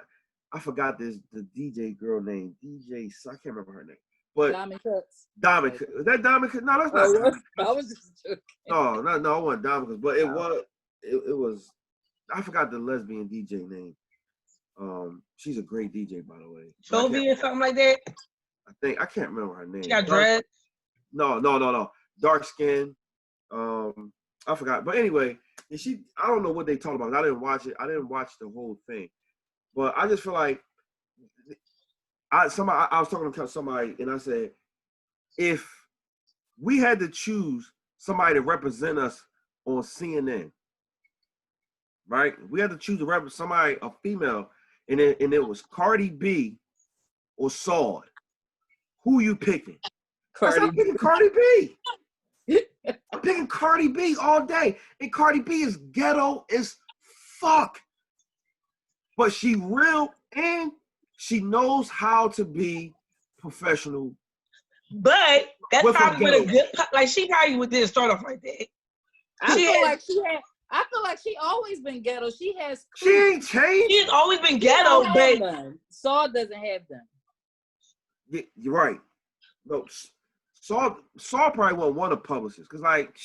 forgot the DJ girl name. DJ, I can't remember her name. But Diamond Cuts. Diamond, is that Diamond Cuts? No, that's not Diamond Cuts. I was just joking. No, it wasn't Diamond Cuts, but it was, I forgot the lesbian DJ name. She's a great DJ, by the way. Jovi or something like that? I can't remember her name. She got dreads? No. Dark skin. I forgot. But anyway, I don't know what they talked about. I didn't watch it. I didn't watch the whole thing. But I just feel like I was talking to somebody and I said, if we had to choose somebody to represent us on CNN, right? We had to choose to represent somebody, a female, and it was Cardi B or Saud. Who you picking? I'm picking Cardi B. I'm picking Cardi B all day. And Cardi B is ghetto as fuck. But she real and she knows how to be professional. But that's probably with a good, like she probably didn't start off like that. I feel like she always been ghetto. She ain't changed. She's always been ghetto, but Saul doesn't have them. Yeah, you're right. No, Saul probably won't want to publish this because, like,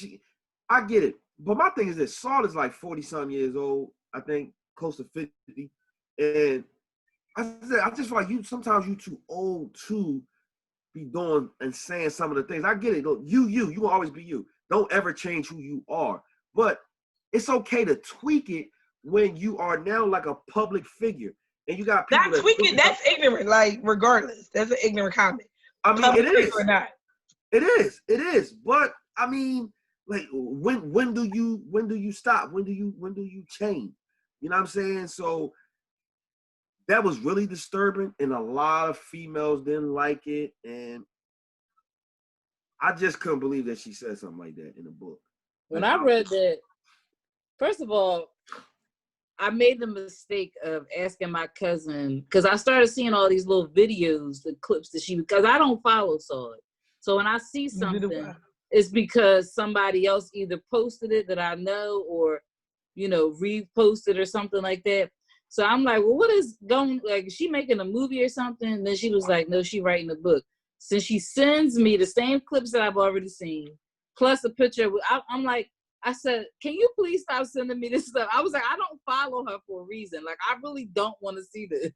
I get it. But my thing is this: Saul is like 40-some years old, I think, close to 50, and I just feel like sometimes you too old to be doing and saying some of the things. I get it. Look, you will always be you. Don't ever change who you are. But it's okay to tweak it when you are now like a public figure. And you got people that tweaking, that's ignorant, like regardless. That's an ignorant comment. I mean, it is. Or not. It is. But I mean, like when do you stop? When do you change? You know what I'm saying? So that was really disturbing, and a lot of females didn't like it. And I just couldn't believe that she said something like that in the book. When I read that, first of all, I made the mistake of asking my cousin, because I started seeing all these little videos, the clips that because I don't follow Saw It. So when I see something, it's because somebody else either posted it that I know or, reposted or something like that. So I'm like, well, what is going, like, is she making a movie or something? And then she was like, no, she writing a book. Since she sends me the same clips that I've already seen, plus a picture, I'm like, I said, can you please stop sending me this stuff? I was like, I don't follow her for a reason. Like, I really don't want to see this.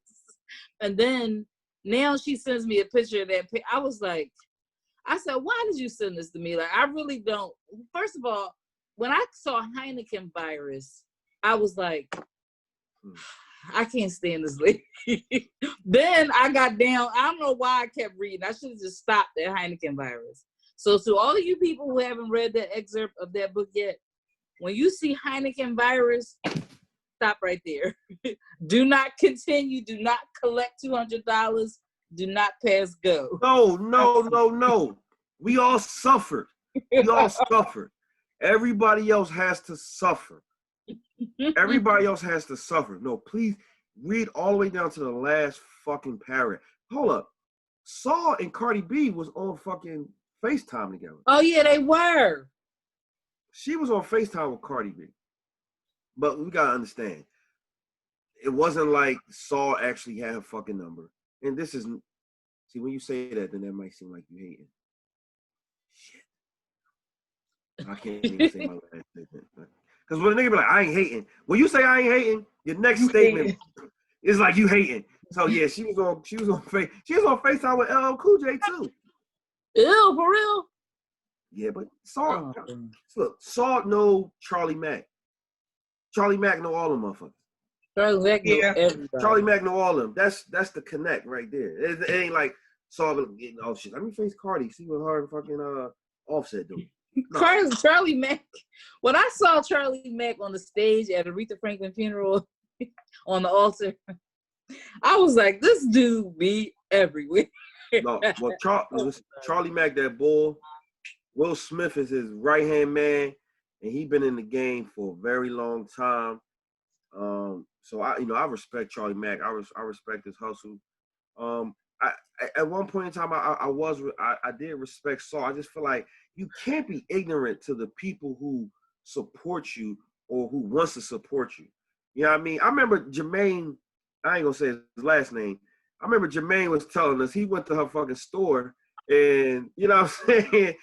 And then now she sends me a picture of that. I was like, I said, why did you send this to me? Like, I really don't. First of all, when I saw Heineken virus, I was like, I can't stand this lady. Then I got down. I don't know why I kept reading. I should have just stopped at Heineken virus. So to all of you people who haven't read that excerpt of that book yet, when you see Heineken virus, stop right there. Do not continue. Do not collect $200. Do not pass go. No. We all suffered. We all suffered. Everybody else has to suffer. Everybody else has to suffer. No, please read all the way down to the last fucking paragraph. Hold up. Saw and Cardi B was on fucking FaceTime together. Oh, yeah, they were. She was on FaceTime with Cardi B. But we gotta understand, it wasn't like Saw actually had her fucking number. And this is, see, when you say that, then that might seem like you hating. Shit. I can't even say my last statement. Because when a nigga be like, I ain't hating. When you say I ain't hating, your next statement is like you hating. So yeah, she was on FaceTime with LL Cool J too. Ew, for real? Yeah, but Saw know Charlie Mack. Charlie Mack know all them motherfuckers. Charlie Mack know everybody. Charlie Mack know all them. That's the connect right there. It ain't like Saw getting, oh shit, let me face Cardi, see what her fucking Offset do. No. Charlie Mack. When I saw Charlie Mack on the stage at Aretha Franklin funeral on the altar, I was like, this dude be everywhere. No, well, Charlie Mack, that boy, Will Smith is his right-hand man, and he been in the game for a very long time. So I respect Charlie Mack. I respect his hustle. At one point in time, I did respect Saul. I just feel like you can't be ignorant to the people who support you or who wants to support you. You know what I mean? I remember Jermaine, I ain't gonna say his last name. I remember Jermaine was telling us he went to her fucking store and, you know what I'm saying?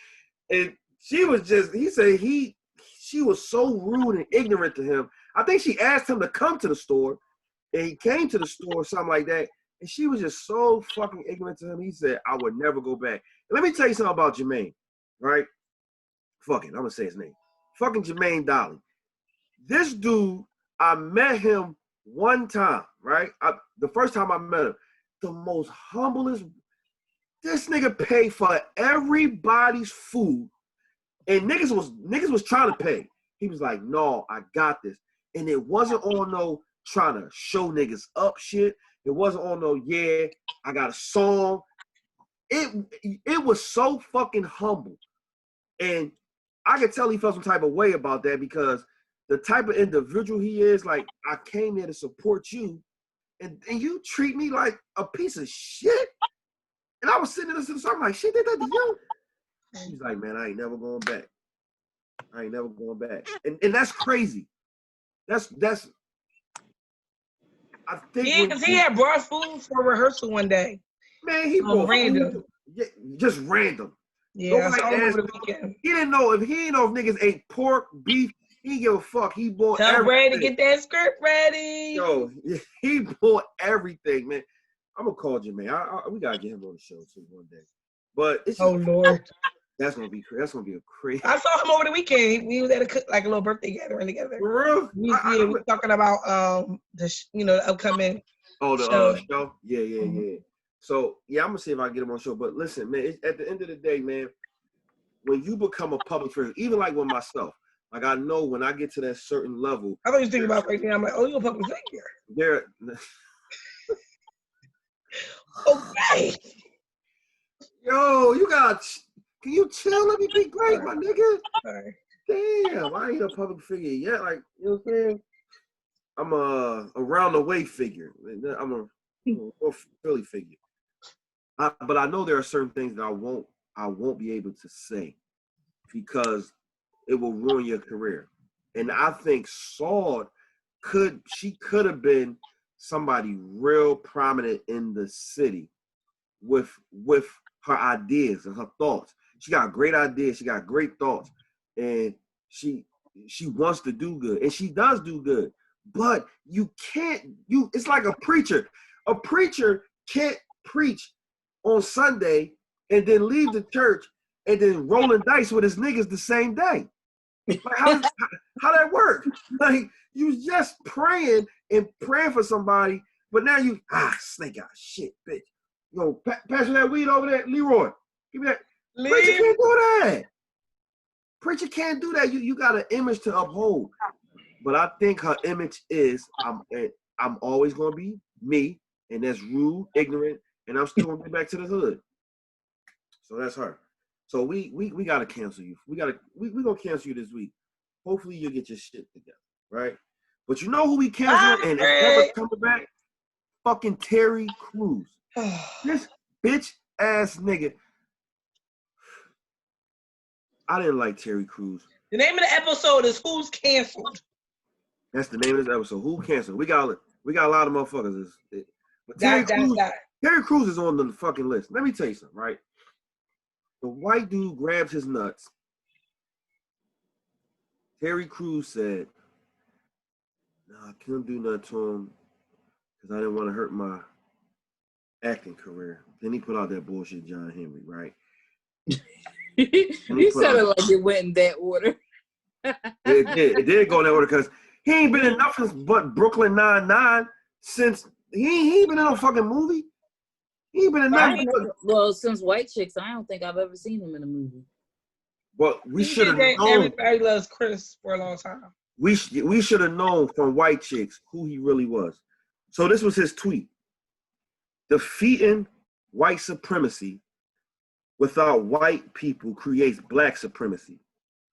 And she was just, he said she was so rude and ignorant to him. I think she asked him to come to the store and he came to the store or something like that. And she was just so fucking ignorant to him. He said, I would never go back. And let me tell you something about Jermaine, right? Fuck it, I'm gonna say his name. Fucking Jermaine Dolly. This dude, I met him one time, right? The first time I met him, the most humblest. This nigga paid for everybody's food. And niggas was trying to pay. He was like, no, I got this. And it wasn't on no trying to show niggas up shit. It wasn't on no, yeah, I got a song. It was so fucking humble. And I could tell he felt some type of way about that because the type of individual he is, like, I came there to support you, and you treat me like a piece of shit. And I was sitting there to the song like, shit, they did that to you. He's like, man, I ain't never going back. I ain't never going back. And that's crazy. That's I think. Yeah, because he had brought food for rehearsal one day. Man, he brought random. Food. Yeah, just random. Yeah, over the weekend. He didn't know if niggas ate pork, beef. He didn't give a fuck. He bought Tell everything. Brad to get that script ready. Yo, he bought everything, man. I'm gonna call Jermaine. We gotta get him on the show too one day. But it's just, Lord, that's gonna be a crazy. I saw him over the weekend. We was at a little birthday gathering together. For real? We were talking about the upcoming. The show. Yeah. So yeah, I'm gonna see if I can get him on the show. But listen, man, at the end of the day, man, when you become a public figure, even like with myself, like I know when I get to that certain level. I thought you was thinking about right now. I'm like, oh, you're a public figure. Okay. Yo, you got Can you chill? Let me be great, my nigga. Sorry. Damn, I ain't a public figure yet. Like, you know what I'm saying? I'm a around the way figure. I'm a Philly figure. But I know there are certain things that I won't be able to say because it will ruin your career. And I think Saud could have been somebody real prominent in the city with her ideas and her thoughts. She got great ideas, she got great thoughts, and she wants to do good, and she does do good. But it's like a preacher. A preacher can't preach on Sunday and then leave the church and then rolling dice with his niggas the same day. Like how that work? Like you just praying for somebody, but now you snake out shit, bitch. Yo, pass me that weed over there, Leroy. Give me that. Preacher can't do that. Preacher can't do that. You got an image to uphold. But I think her image is I'm always gonna be me, and that's rude, ignorant, and I'm still gonna get back to the hood. So that's her. So we gotta cancel you. We gonna cancel you this week. Hopefully you'll get your shit together, right? But you know who we canceling and it's never coming back? Fucking Terry Crews. This bitch ass nigga. I didn't like Terry Crews. The name of the episode is Who's Canceled. That's the name of this episode. Who canceled? We got a lot of motherfuckers. But Terry Crews is on the fucking list. Let me tell you something, right? The white dude grabs his nuts. Terry Crews said, "No, I couldn't do nothing to him because I didn't want to hurt my acting career." Then he put out that bullshit John Henry, right? He said it like it went in that order. It did go in that order because he ain't been in nothing but Brooklyn Nine-Nine since he ain't been in no fucking movie. He ain't been in nothing. Well, since White Chicks, I don't think I've ever seen him in a movie. Well, we should have known. Everybody loves Chris for a long time. We should have known from White Chicks who he really was. So this was his tweet. Defeating white supremacy without white people creates black supremacy.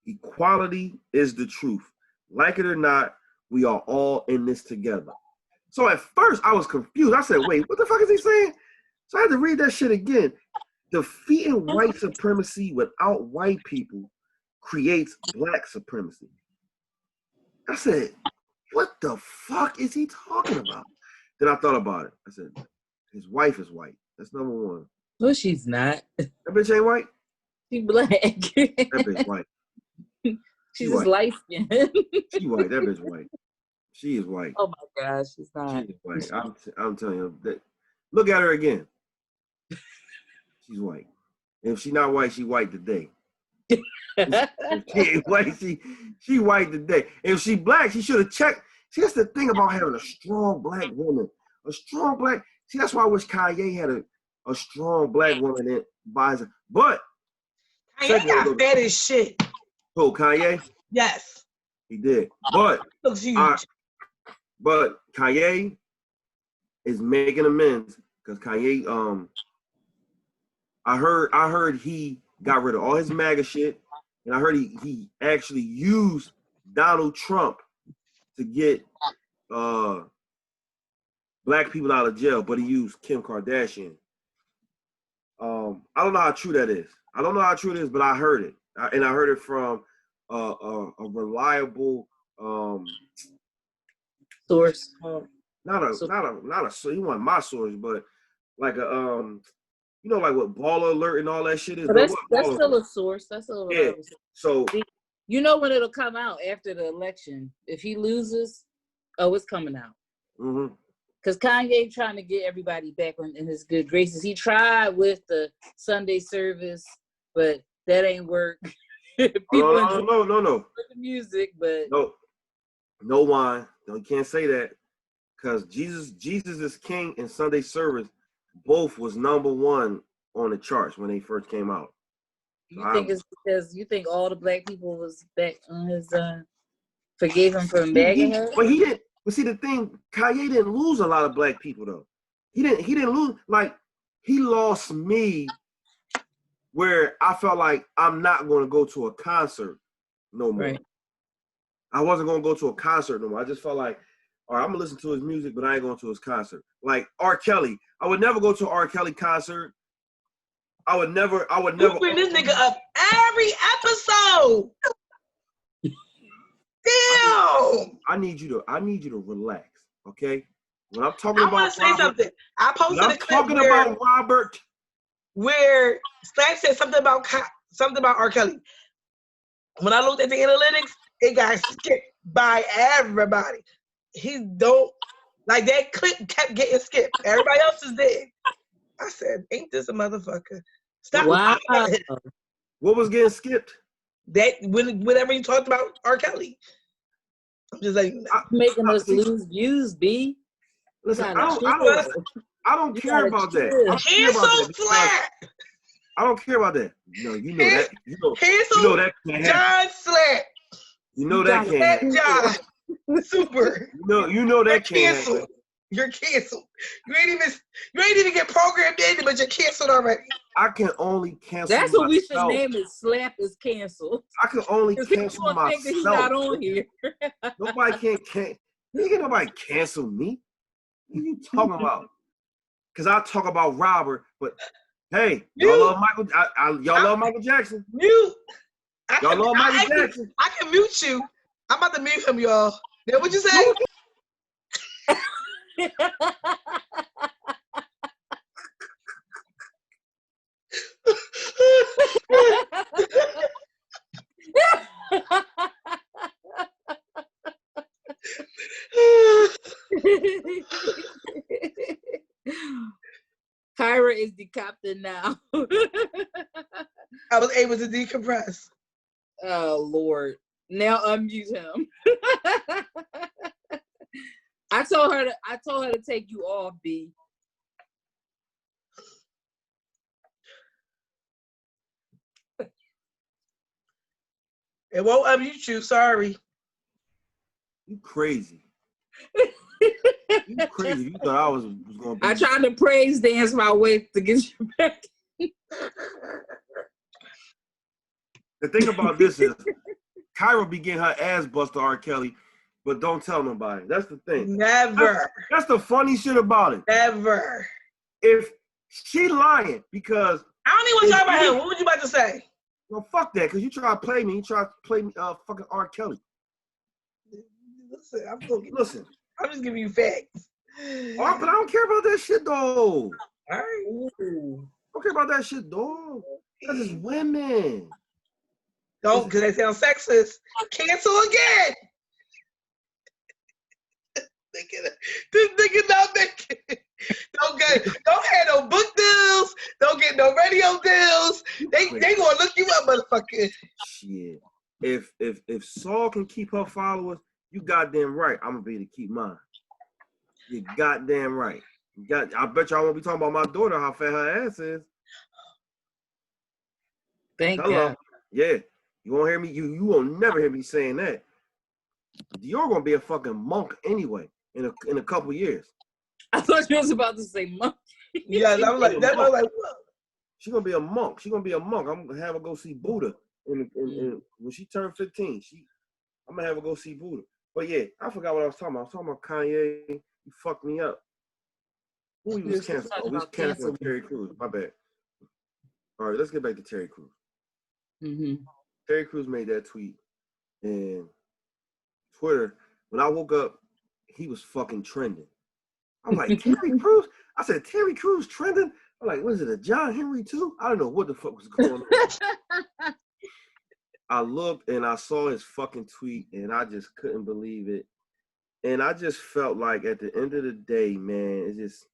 Equality is the truth. Like it or not, we are all in this together. So at first I was confused. I said, wait, what the fuck is he saying? So I had to read that shit again. Defeating white supremacy without white people creates black supremacy. I said, what the fuck is he talking about? Then I thought about it. I said, his wife is white. That's number one. No, she's not. That bitch ain't white? She black. That bitch white. She's just light skinned. She white. That bitch white. She is white. Oh my gosh, she's not. She is white. I'm telling you. Look at her again. She's white. If she's not white, she white today. If she ain't white, she white today. If she black, she should have checked. See, that's the thing about having a strong black woman. A strong black. See, that's why I wish Kanye had a strong black woman that buys it. But Kanye got fat as shit. Who, Kanye? Yes. He did. But looks huge. But Kanye is making amends because Kanye, I heard he got rid of all his MAGA shit, and I heard he actually used Donald Trump to get black people out of jail, but he used Kim Kardashian. I don't know how true that is. I don't know how true it is, but I heard it, and I heard it from a reliable source. Not a he wasn't my source, but like a you know, like what Baller Alert and all that shit is. That's still a source. That's still a reliable source. So you know when it'll come out after the election. If he loses, it's coming out. Mm-hmm. Because Kanye trying to get everybody back in his good graces. He tried with the Sunday service, but that ain't work. No. The music, but no wine. No, you can't say that because Jesus is King and Sunday service both was number one on the charts when they first came out. You think it's because you think all the black people was back on his forgave him for MAGA? But he didn't. But see, the thing, Kanye didn't lose a lot of black people though. He didn't lose, like he lost me where I felt like I'm not going to go to a concert no more. Right. I wasn't going to go to a concert no more. I just felt like, all right, I'm going to listen to his music, but I ain't going to his concert. Like R. Kelly. I would never go to an R. Kelly concert. I would never. You bring this nigga up every episode. Damn. I need you to relax, okay? When I'm talking I about want to say Robert, something. I posted when a I'm clip talking about Robert, where Slap said something about R. Kelly. When I looked at the analytics, it got skipped by everybody. He don't like that clip kept getting skipped. Everybody else is dead. I said, "Ain't this a motherfucker?" Stop. Wow. what was getting skipped? That whenever you talked about R. Kelly, I'm just like, Making us lose views, B. Listen, I don't You care gotta about that. chill. I don't care about cancel that because Slap. I don't care about that. No, you know that. You know Cancel that can't happen. John Slap. You know that can't That happen. John. Super. You know You're that can't happen. canceled. You're canceled. You ain't even get programmed in, but you're canceled already. I can only cancel That's what we should myself. name it. Slap is canceled. I can only Because cancel people think that he's not myself. on here. Nobody can't. Nobody cancel me. What are you talking about? Because I talk about Robert, but hey, y'all love Michael. Y'all love Michael Jackson. Mute. Y'all love Michael Jackson. I can mute you. I'm about to mute him, y'all. Now, what you say? Kyra is decapitated now. I was able to decompress. Oh Lord. Now unmute him. I told her to take you off, B. It won't unmute you, sorry. You crazy. You crazy. You thought I was gonna be. I tried to praise dance my way to get you back. The thing about this is, Kyra be getting her ass busted to R. Kelly, but don't tell nobody. That's the thing. Never. That's the funny shit about it. Never. If she lying because I don't even want to talk about him. What was you about to say? well, fuck that, because you try to play me. You try to play me, fucking R. Kelly. Listen, I'm just giving you facts. Oh, but I don't care about that shit, though. All right. Ooh. I don't care about that shit, dog. Because it's women. Don't, because they sound sexist. Cancel again. This nigga not making. Don't have no book deals. Don't get no radio deals. They gonna look you up, motherfucker. Shit. If Saul can keep her followers, you goddamn right. I'm gonna be able to keep mine. You goddamn right. I bet y'all won't be talking about my daughter, how fat her ass is. Thank Hello. you. Yeah. You won't hear me. You will never hear me saying that. You're gonna be a fucking monk anyway in a couple years. I thought you was about to say monk. Yeah, I'm like that. I'm like, what? She's gonna be a monk. She's gonna be a monk. I'm gonna have her go see Buddha. When she turned 15, I'm gonna have her go see Buddha. But yeah, I forgot what I was talking about. I was talking about Kanye. He fucked me up. Who he was canceling? Oh, he was canceling Terry Crews. My bad. All right, let's get back to Terry Crews. Mm-hmm. Terry Crews made that tweet, and Twitter. When I woke up, he was fucking trending. I'm like, Terry Crews? I said, Terry Crews trending? I'm like, what is it, a John Henry too? I don't know what the fuck was going on. I looked and I saw his fucking tweet and I just couldn't believe it. And I just felt like at the end of the day, man, it's just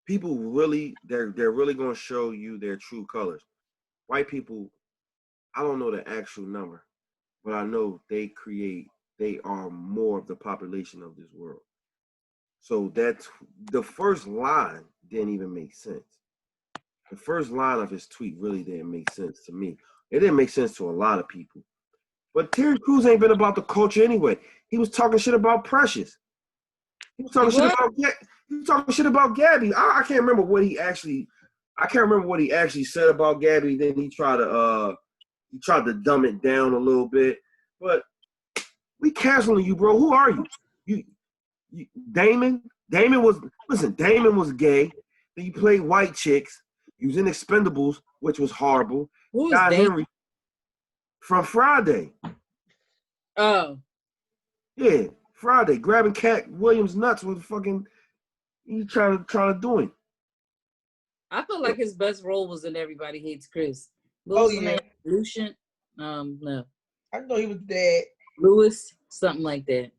people really, they're really going to show you their true colors. White people, I don't know the actual number, but I know they are more of the population of this world. So that's the first line didn't even make sense. The first line of his tweet really didn't make sense to me. It didn't make sense to a lot of people. But Terry Crews ain't been about the culture anyway. He was talking shit about Precious. He was talking shit about Gabby. I can't remember what he actually I can't remember what he actually said about Gabby. Then he tried to dumb it down a little bit. But we canceling you, bro. Who are you? You Damon? Damon was gay. Then you played white chicks. You was in Expendables, which was horrible. Who is Guy Damon? Henry from Friday. Oh. Yeah, Friday. Grabbing Cat Williams nuts with fucking you trying to do him. I feel like his best role was in Everybody Hates Chris. What Oh, was the yeah. name? Lucian? No. I know he was dead. Lewis? Something like that.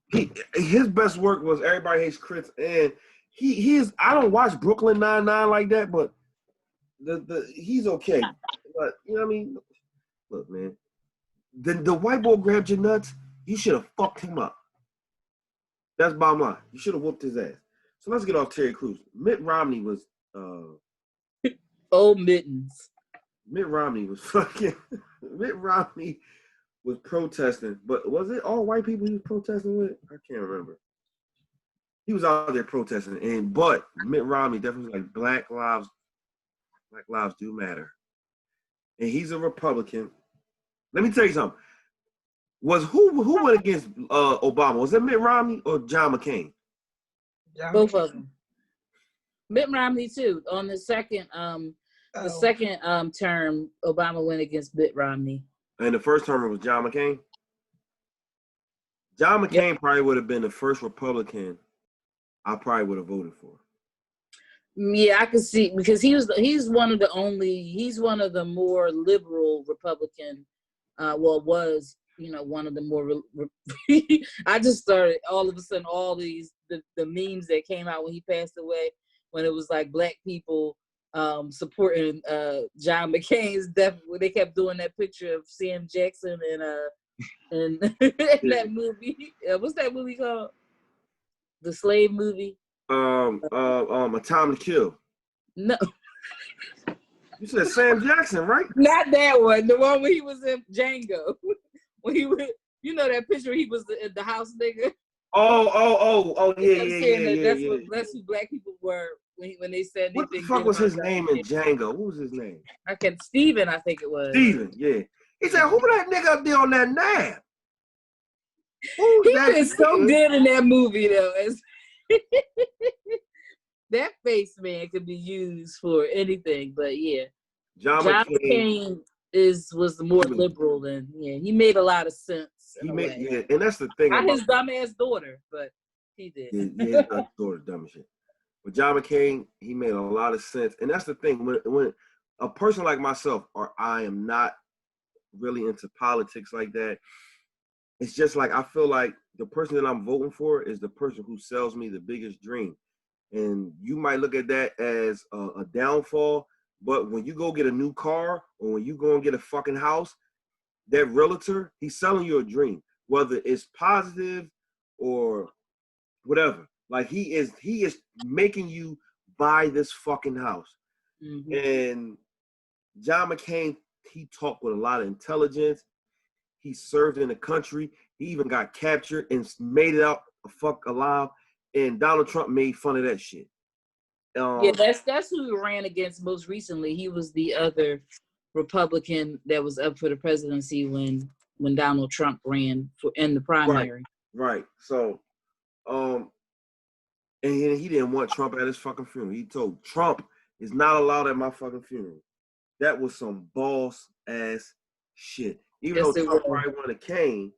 His best work was Everybody Hates Chris, and he is. I don't watch Brooklyn Nine-Nine like that, but he's okay. But you know what I mean? Look, man, the white boy grabbed your nuts. You should have fucked him up. That's bottom line. You should have whooped his ass. So let's get off Terry Crews. Mitt Romney was Old Mittens. Mitt Romney was fucking. Mitt Romney was protesting, but was it all white people he was protesting with? I can't remember. He was out there protesting, but Mitt Romney definitely was like Black lives do matter, and he's a Republican. Let me tell you something. Who went against Obama? Was it Mitt Romney or John McCain? Both of them. Mitt Romney too. On the second term, Obama went against Mitt Romney. And the first term was John McCain. John McCain probably would have been the first Republican I probably would have voted for. Yeah, I could see because he's one of the more liberal Republican. Was one of the more. I just started all of a sudden all these the memes that came out when he passed away, when it was like black people supporting John McCain's death. They kept doing that picture of Sam Jackson and that movie. What's that movie called? The slave movie. A Time to Kill. No. You said Sam Jackson, right? Not that one. The one where he was in Django. When he was, that picture he was the house nigga. Oh, yeah. That's who black people were when they said. What the fuck was his name in Django? What was his name? Steven, I think it was. Steven, yeah. He said, "Who that nigga up there on that nab?" He is so good in that movie, though. That face, man, could be used for anything. But yeah, John McCain was more liberal than he made a lot of sense. And that's the thing. Not his dumbass daughter, but he did. Yeah, his daughter dumb as shit. But John McCain, he made a lot of sense, and that's the thing. When a person like myself, or I am not really into politics like that, it's just like I feel like the person that I'm voting for is the person who sells me the biggest dream. And you might look at that as a downfall, but when you go get a new car or when you go and get a fucking house, that realtor, he's selling you a dream, whether it's positive or whatever. Like he is making you buy this fucking house. Mm-hmm. And John McCain, he talked with a lot of intelligence. He served in the country. He even got captured and made it out fuck alive. And Donald Trump made fun of that shit. That's who he ran against most recently. He was the other Republican that was up for the presidency when Donald Trump ran in the primary. Right. So, and he didn't want Trump at his fucking funeral. He told Trump is not allowed at my fucking funeral. That was some boss ass shit. Even though Trump probably would have came,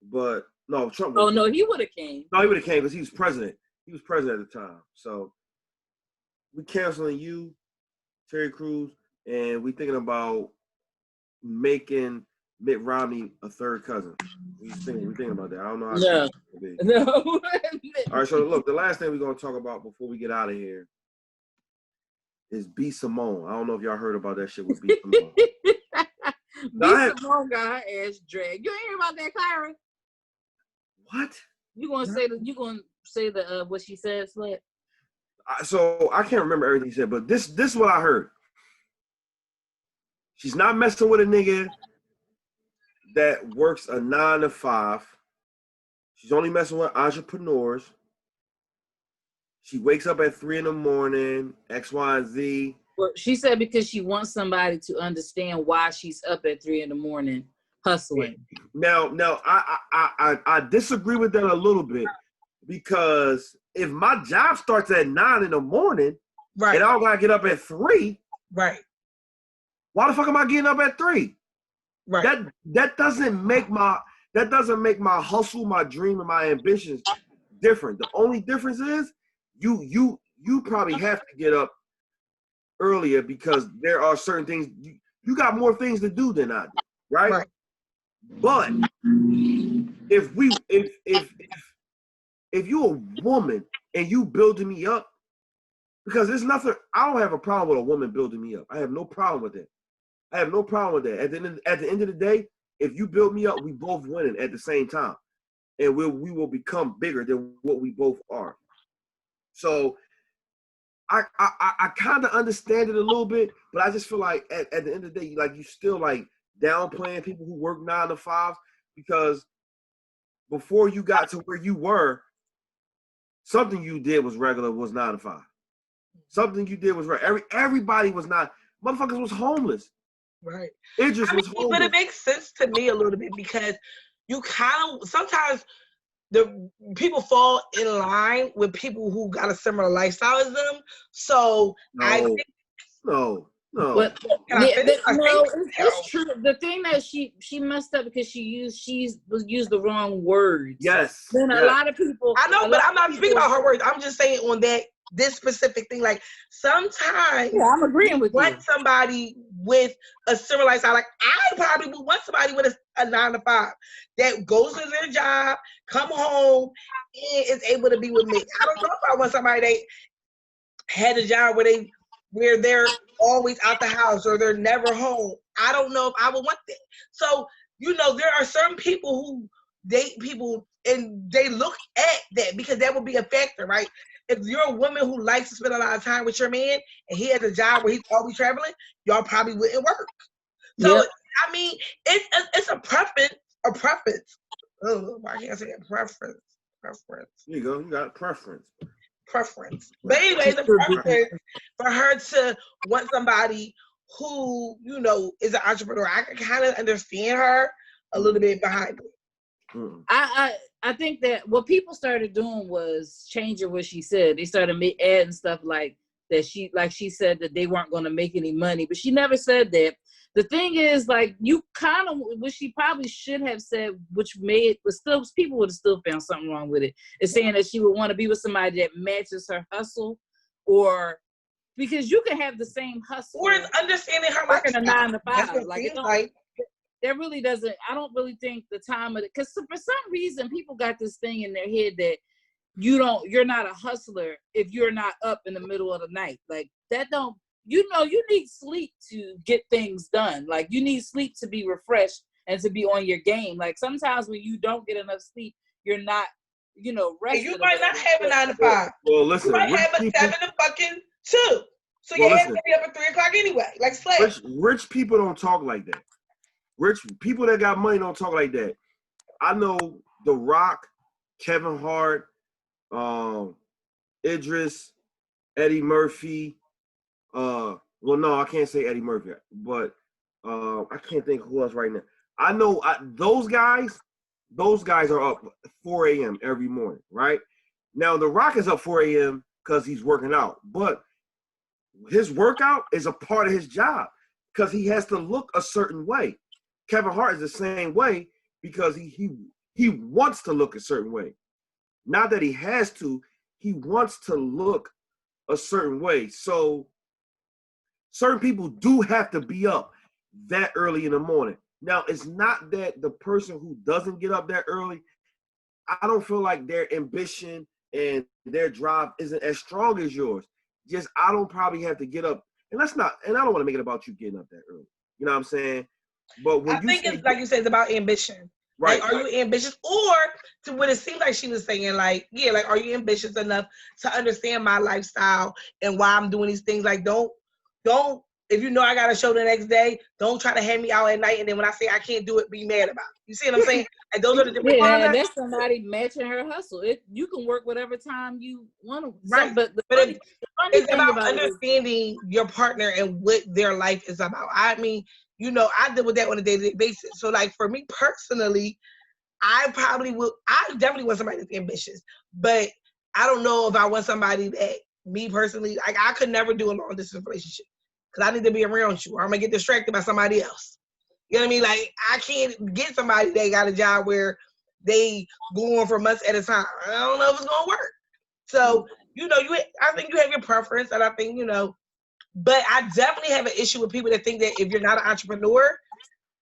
but no, Trump. Oh no, he would have came. No, he would have came because he was president. He was president at the time. So we canceling you, Terry Crews, and we thinking about making Mitt Romney a third cousin. We thinking about that. I don't know how to be. No. All right, so look, the last thing we're gonna talk about before we get out of here is B. Simone. I don't know if y'all heard about that shit with B. Simone. Simone got her ass dragged. You ain't hear about that, Clara? What? You gonna say the what she said, Sled? So I can't remember everything she said, but this is what I heard. She's not messing with a nigga that works a 9 to 5. She's only messing with entrepreneurs. She wakes up at 3 a.m, X, Y, and Z. Well, she said because she wants somebody to understand why she's up at 3 a.m. hustling. Now, I disagree with that a little bit because if my job starts at 9 in the morning, right, and I don't gotta get up at 3, right, why the fuck am I getting up at 3? right. That doesn't make my hustle, my dream, and my ambitions different. The only difference is you probably have to get up earlier because there are certain things you got more things to do than I do, right? Right. But if you're a woman and you building me up, because there's nothing, I don't have a problem with a woman building me up. I have no problem with that. At the end of the day, if you build me up, we both winning at the same time, and we will become bigger than what we both are. So I kind of understand it a little bit, but I just feel like at the end of the day, like you still like downplaying people who work 9 to 5 because before you got to where you were, something you did was 9 to 5. Something you did was right. Everybody was not. Motherfuckers was homeless. Right. It just was homeless. But it makes sense to me a little bit because you kind of sometimes the people fall in line with people who got a similar lifestyle as them. So I think no. But it's true. The thing that she messed up because she used the wrong words. Yes. Then a lot of people. I know, but I'm not speaking about her words. I'm just saying on this specific thing. Like sometimes, I'm agreeing with you. Want somebody with a similar lifestyle. Like I probably would want somebody with a 9 to 5 that goes to their job, come home, and is able to be with me. I don't know if I want somebody that had a job where they're always out the house or they're never home. I don't know if I would want that. So, there are certain people who date people and they look at that because that would be a factor, right? If you're a woman who likes to spend a lot of time with your man and he has a job where he's always traveling, y'all probably wouldn't work. So, yep. I mean, it's a preference. Oh, I can't say a preference. There you go. You got preference. But anyway, the preference for her to want somebody who, is an entrepreneur. I can kind of understand her a little bit behind it. Mm-hmm. I think that what people started doing was changing what she said. They started adding stuff like that. She said that they weren't going to make any money, but she never said that. The thing is, like, you kind of, what she probably should have said, which people would have still found something wrong with it, is saying that she would want to be with somebody that matches her hustle, or because you can have the same hustle. Or understanding her working a 9 to 5. Like, that really doesn't, I don't really think the time of it, because for some reason, people got this thing in their head that you're not a hustler if you're not up in the middle of the night. Like, that don't, you need sleep to get things done. Like, you need sleep to be refreshed and to be on your game. Like, sometimes when you don't get enough sleep, you're not, rested. You might not have a 9 to 5. Well, listen. You might have a 7 to fucking 2. So you have to be up at 3 o'clock anyway. Like, slave. Rich people don't talk like that. Rich people that got money don't talk like that. I know The Rock, Kevin Hart, Idris, Eddie Murphy. Well, no, I can't say Eddie Murphy, but I can't think who else right now. I know those guys are up 4 a.m. every morning, right? Now, The Rock is up 4 a.m. because he's working out, but his workout is a part of his job because he has to look a certain way. Kevin Hart is the same way because he wants to look a certain way. Not that he has to, he wants to look a certain way. So certain people do have to be up that early in the morning. Now, it's not that the person who doesn't get up that early, I don't feel like their ambition and their drive isn't as strong as yours. Just, I don't probably have to get up. And I don't want to make it about you getting up that early. You know what I'm saying? But when I think it's like you said, it's about ambition. Right. Like, are you ambitious? Or to what it seems like she was saying, like, yeah, like, are you ambitious enough to understand my lifestyle and why I'm doing these things? Like, don't if you know I got a show the next day, don't try to hand me out at night. And then when I say I can't do it, be mad about it. You see what I'm saying? And those are the different and that's somebody matching her hustle. You can work whatever time you want to. Right. But it's about understanding your partner and what their life is about. I mean, you know, I deal with that on a day-to-day basis. So like for me personally, I definitely want somebody that's ambitious, but I don't know if I want somebody that, me personally, like I could never do a long distance relationship because I need to be around you or I'm gonna get distracted by somebody else. You know what I mean? Like I can't get somebody that got a job where they go on for months at a time. I don't know if it's gonna work. So, you know, I think you have your preference, and I think, you know, but I definitely have an issue with people that think that if you're not an entrepreneur,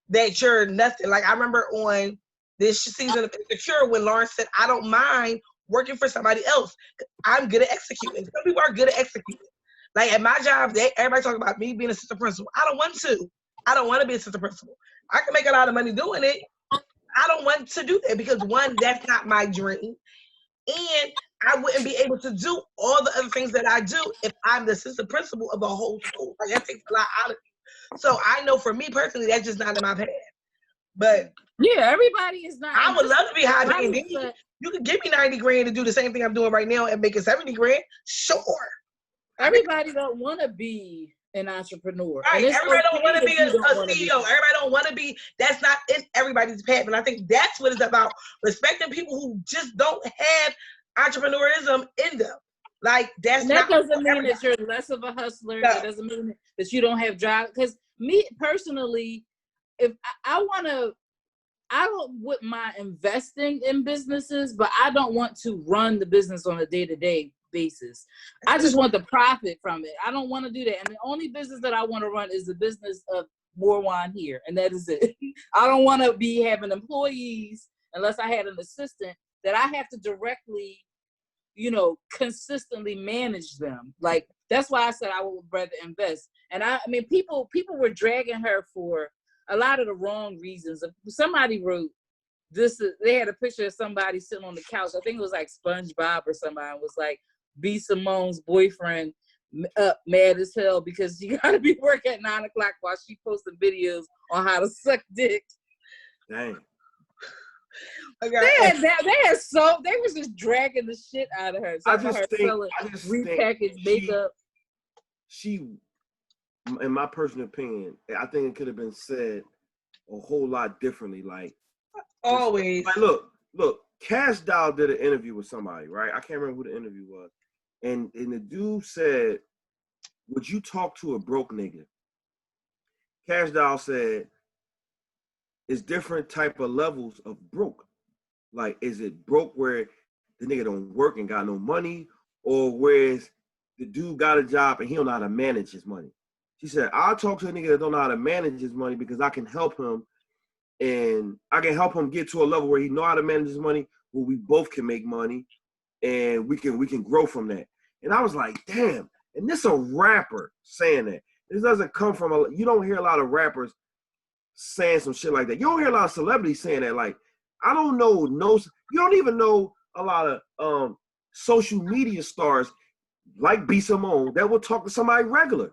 that you're nothing. Like I remember on this season of Insecure when Lawrence said, I don't mind working for somebody else. I'm good at executing. Some people are good at executing. Like at my job, everybody talking about me being assistant principal. I don't want to. I don't want to be assistant principal. I can make a lot of money doing it. I don't want to do that because one, that's not my dream. And I wouldn't be able to do all the other things that I do if I'm the assistant principal of a whole school. Like that takes a lot out of me. So I know for me personally, that's just not in my path. But yeah, everybody is not. I would love to be high paying. You could give me 90 grand to do the same thing I'm doing right now and make it 70 grand. Sure. Everybody don't want to be an entrepreneur. Right. Everybody don't want to be a CEO. Everybody don't want to be. That's not in everybody's path. And I think that's what it's about. Respecting people who just don't have entrepreneurism in them. Like that doesn't mean that you're less of a hustler. No. It doesn't mean that you don't have drive. Because me personally, if I wouldn't mind investing in businesses, but I don't want to run the business on a day-to-day basis. I just want the profit from it. I don't want to do that. And the only business that I want to run is the business of More Wine Here. And that is it. I don't want to be having employees unless I had an assistant that I have to directly, you know, consistently manage them. Like, that's why I said I would rather invest. And I mean, people were dragging her for a lot of the wrong reasons. Somebody wrote this, they had a picture of somebody sitting on the couch. I think it was like SpongeBob or somebody was like, B. Simone's boyfriend up mad as hell because she got to be working at 9 o'clock while she posted videos on how to suck dick. Dang. They was just dragging the shit out of her. So I just think repackaged makeup. She, in my personal opinion, I think it could have been said a whole lot differently. Like always. Like look, Cash Doll did an interview with somebody, right? I can't remember who the interview was. And the dude said, would you talk to a broke nigga? Cash Doll said, it's different type of levels of broke. Like, is it broke where the nigga don't work and got no money, or whereas the dude got a job and he don't know how to manage his money? She said, I'll talk to a nigga that don't know how to manage his money because I can help him, and I can help him get to a level where he know how to manage his money, where we both can make money, and we can grow from that. And I was like, damn. And this a rapper saying that. This doesn't come from you don't hear a lot of rappers saying some shit like that. You don't hear a lot of celebrities saying that. Like, I don't know, you don't even know a lot of social media stars like B. Simone that will talk to somebody regular.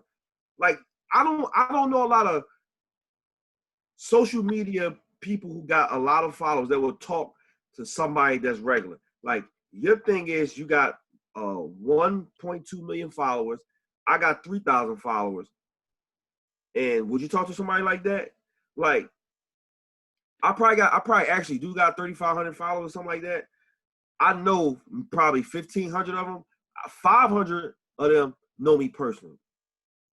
Like, I don't know a lot of social media people who got a lot of followers that will talk to somebody that's regular. Like, your thing is you got 1.2 million followers. I got 3,000 followers. And would you talk to somebody like that? Like, I probably actually do got 3,500 followers, something like that. I know probably 1,500 of them. 500 of them know me personally,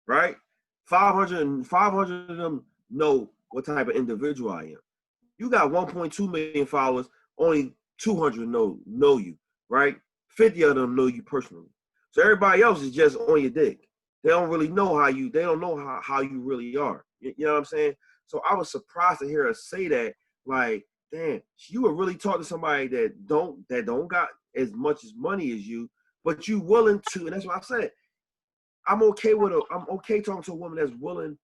right? 500 of them know what type of individual I am. You got 1.2 million followers, only 200 know you, right? 50 of them know you personally. So everybody else is just on your dick. They don't really know they don't know how you really are. You know what I'm saying? So I was surprised to hear her say that, like, damn, you would really talk to somebody that don't got as much as money as you, but you willing to, and that's what I said. I'm okay talking to a woman that's willing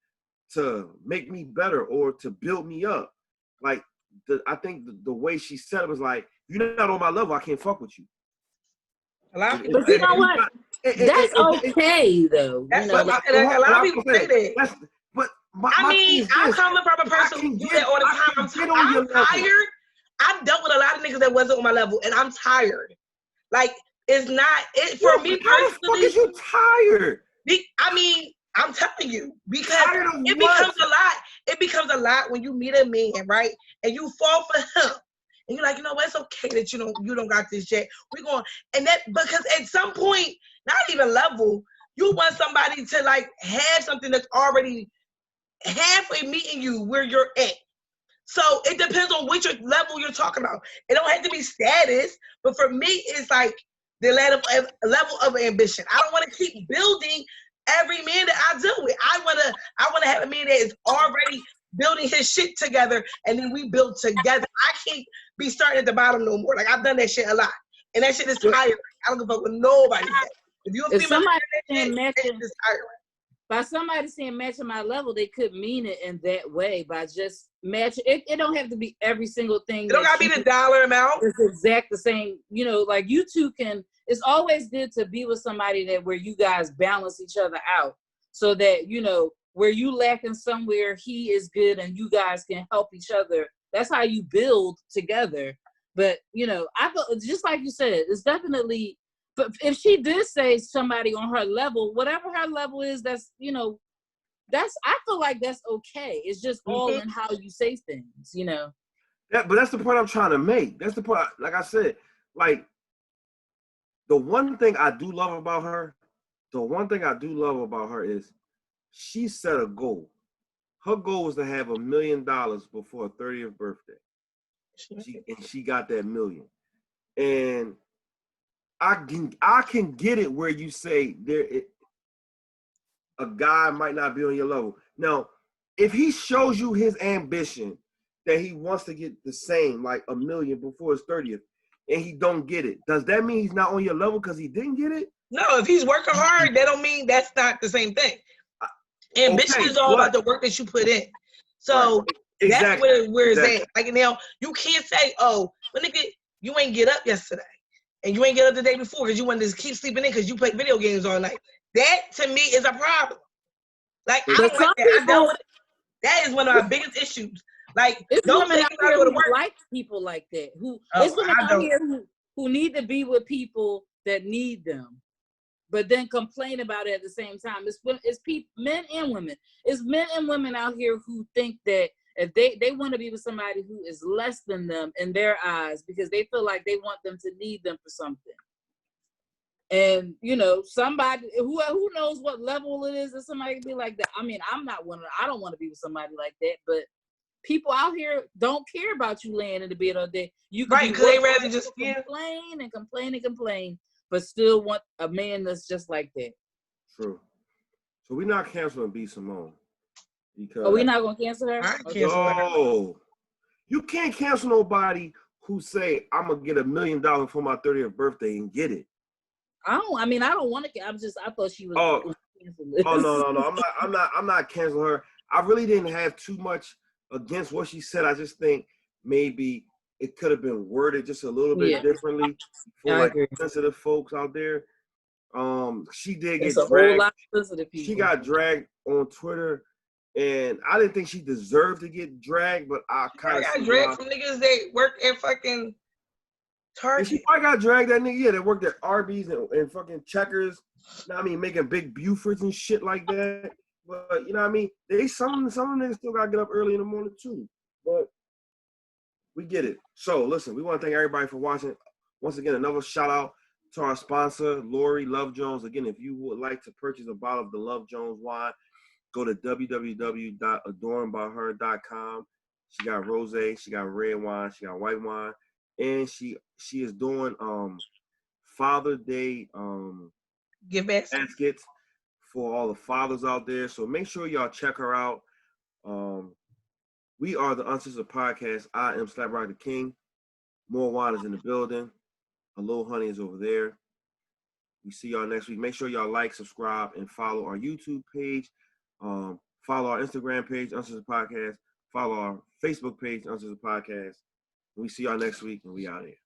to make me better or to build me up. Like, I think the way she said it was like, you're not on my level, I can't fuck with you. But you know what? That's okay though. That's You know, like, a lot of people say that. But I mean, I'm coming from a person who do that all the time. I'm tired. I've dealt with a lot of niggas that wasn't on my level, and I'm tired. Like, it's not it for me personally. How the fuck is you tired? I mean, I'm telling you, because it becomes a lot. It becomes a lot when you meet a man, right? And you fall for him. And you're like, you know what, it's okay that you don't got this yet. We're going, and that, because at some point, not even level, you want somebody to like have something that's already halfway meeting you where you're at. So it depends on which level you're talking about. It don't have to be status, but for me, it's like the level of ambition. I don't want to keep building every man that I deal with. I wanna have a man that is already building his shit together, and then we build together. I can't be starting at the bottom no more. Like, I've done that shit a lot, and that shit is tiring. I don't give a fuck what nobody says. If you're a female, it's tiring. By somebody saying matching my level, they could mean it in that way by just matching. It don't have to be every single thing. It don't gotta be the dollar amount. It's exact the same. You know, like you two can. It's always good to be with somebody that where you guys balance each other out, so that you know where you lacking somewhere, he is good, and you guys can help each other. That's how you build together. But you know, I feel just like you said, it's definitely. But if she did say somebody on her level, whatever her level is, that's, you know, I feel like that's okay. It's just all in how you say things, you know. But that's the point I'm trying to make. That's the point. Like I said, like the one thing I do love about her is she set a goal. Her goal was to have $1 million before her 30th birthday. She got that $1 million. And I can get it where you say a guy might not be on your level. Now, if he shows you his ambition that he wants to get the same, like $1 million before his 30th, and he don't get it, does that mean he's not on your level because he didn't get it? No, if he's working hard, that don't mean that's not the same thing. Ambition is all about the work that you put in. So right. Exactly. That's where it's at. Like now, you can't say, oh, but nigga, you ain't get up yesterday. And you ain't get up the day before because you wanted to keep sleeping in because you play video games all night. That, to me, is a problem. Like, I don't like that. I know that is one of our biggest issues. Like, it's women out here who like people like that. It's women out here who need to be with people that need them, but then complain about it at the same time. It's men and women. It's men and women out here who think that if they want to be with somebody who is less than them in their eyes because they feel like they want them to need them for something. And, you know, somebody who knows what level it is that somebody can be like that. I mean, I don't want to be with somebody like that, but people out here don't care about you laying in the bed all day. You can because they rather just complain, but still want a man that's just like that. True. So we're not canceling B. Simone. Because we're not gonna cancel her? No. You can't cancel nobody who say I'm gonna get $1 million for my 30th birthday and get it. I don't want to. I thought she was. No. I'm not canceling her. I really didn't have too much against what she said. I just think maybe it could have been worded just a little bit differently for sensitive folks out there. She did get dragged. Whole lot of sensitive people. She got dragged on Twitter. And I didn't think she deserved to get dragged, but I kind of got dragged from niggas that work at fucking Target. She probably got dragged that nigga, that worked at Arby's and fucking Checkers. You know what I mean? Making big Bufords and shit like that. But you know what I mean? Some niggas still gotta get up early in the morning too. But we get it. So listen, we want to thank everybody for watching. Once again, another shout out to our sponsor, Lori Love Jones. Again, if you would like to purchase a bottle of the Love Jones wine, go to www.adornedbyher.com. She got rosé, she got red wine, she got white wine, and she is doing Father Day gift baskets for all the fathers out there. So make sure y'all check her out. We are the Uncensored Podcast. I am Slap the King. More Wine is in the building. A Little Honey is over there. We see y'all next week. Make sure y'all like, subscribe, and follow our YouTube page. Follow our Instagram page, Uncensored Podcast. Follow our Facebook page, Uncensored Podcast. We see y'all next week, and we out here.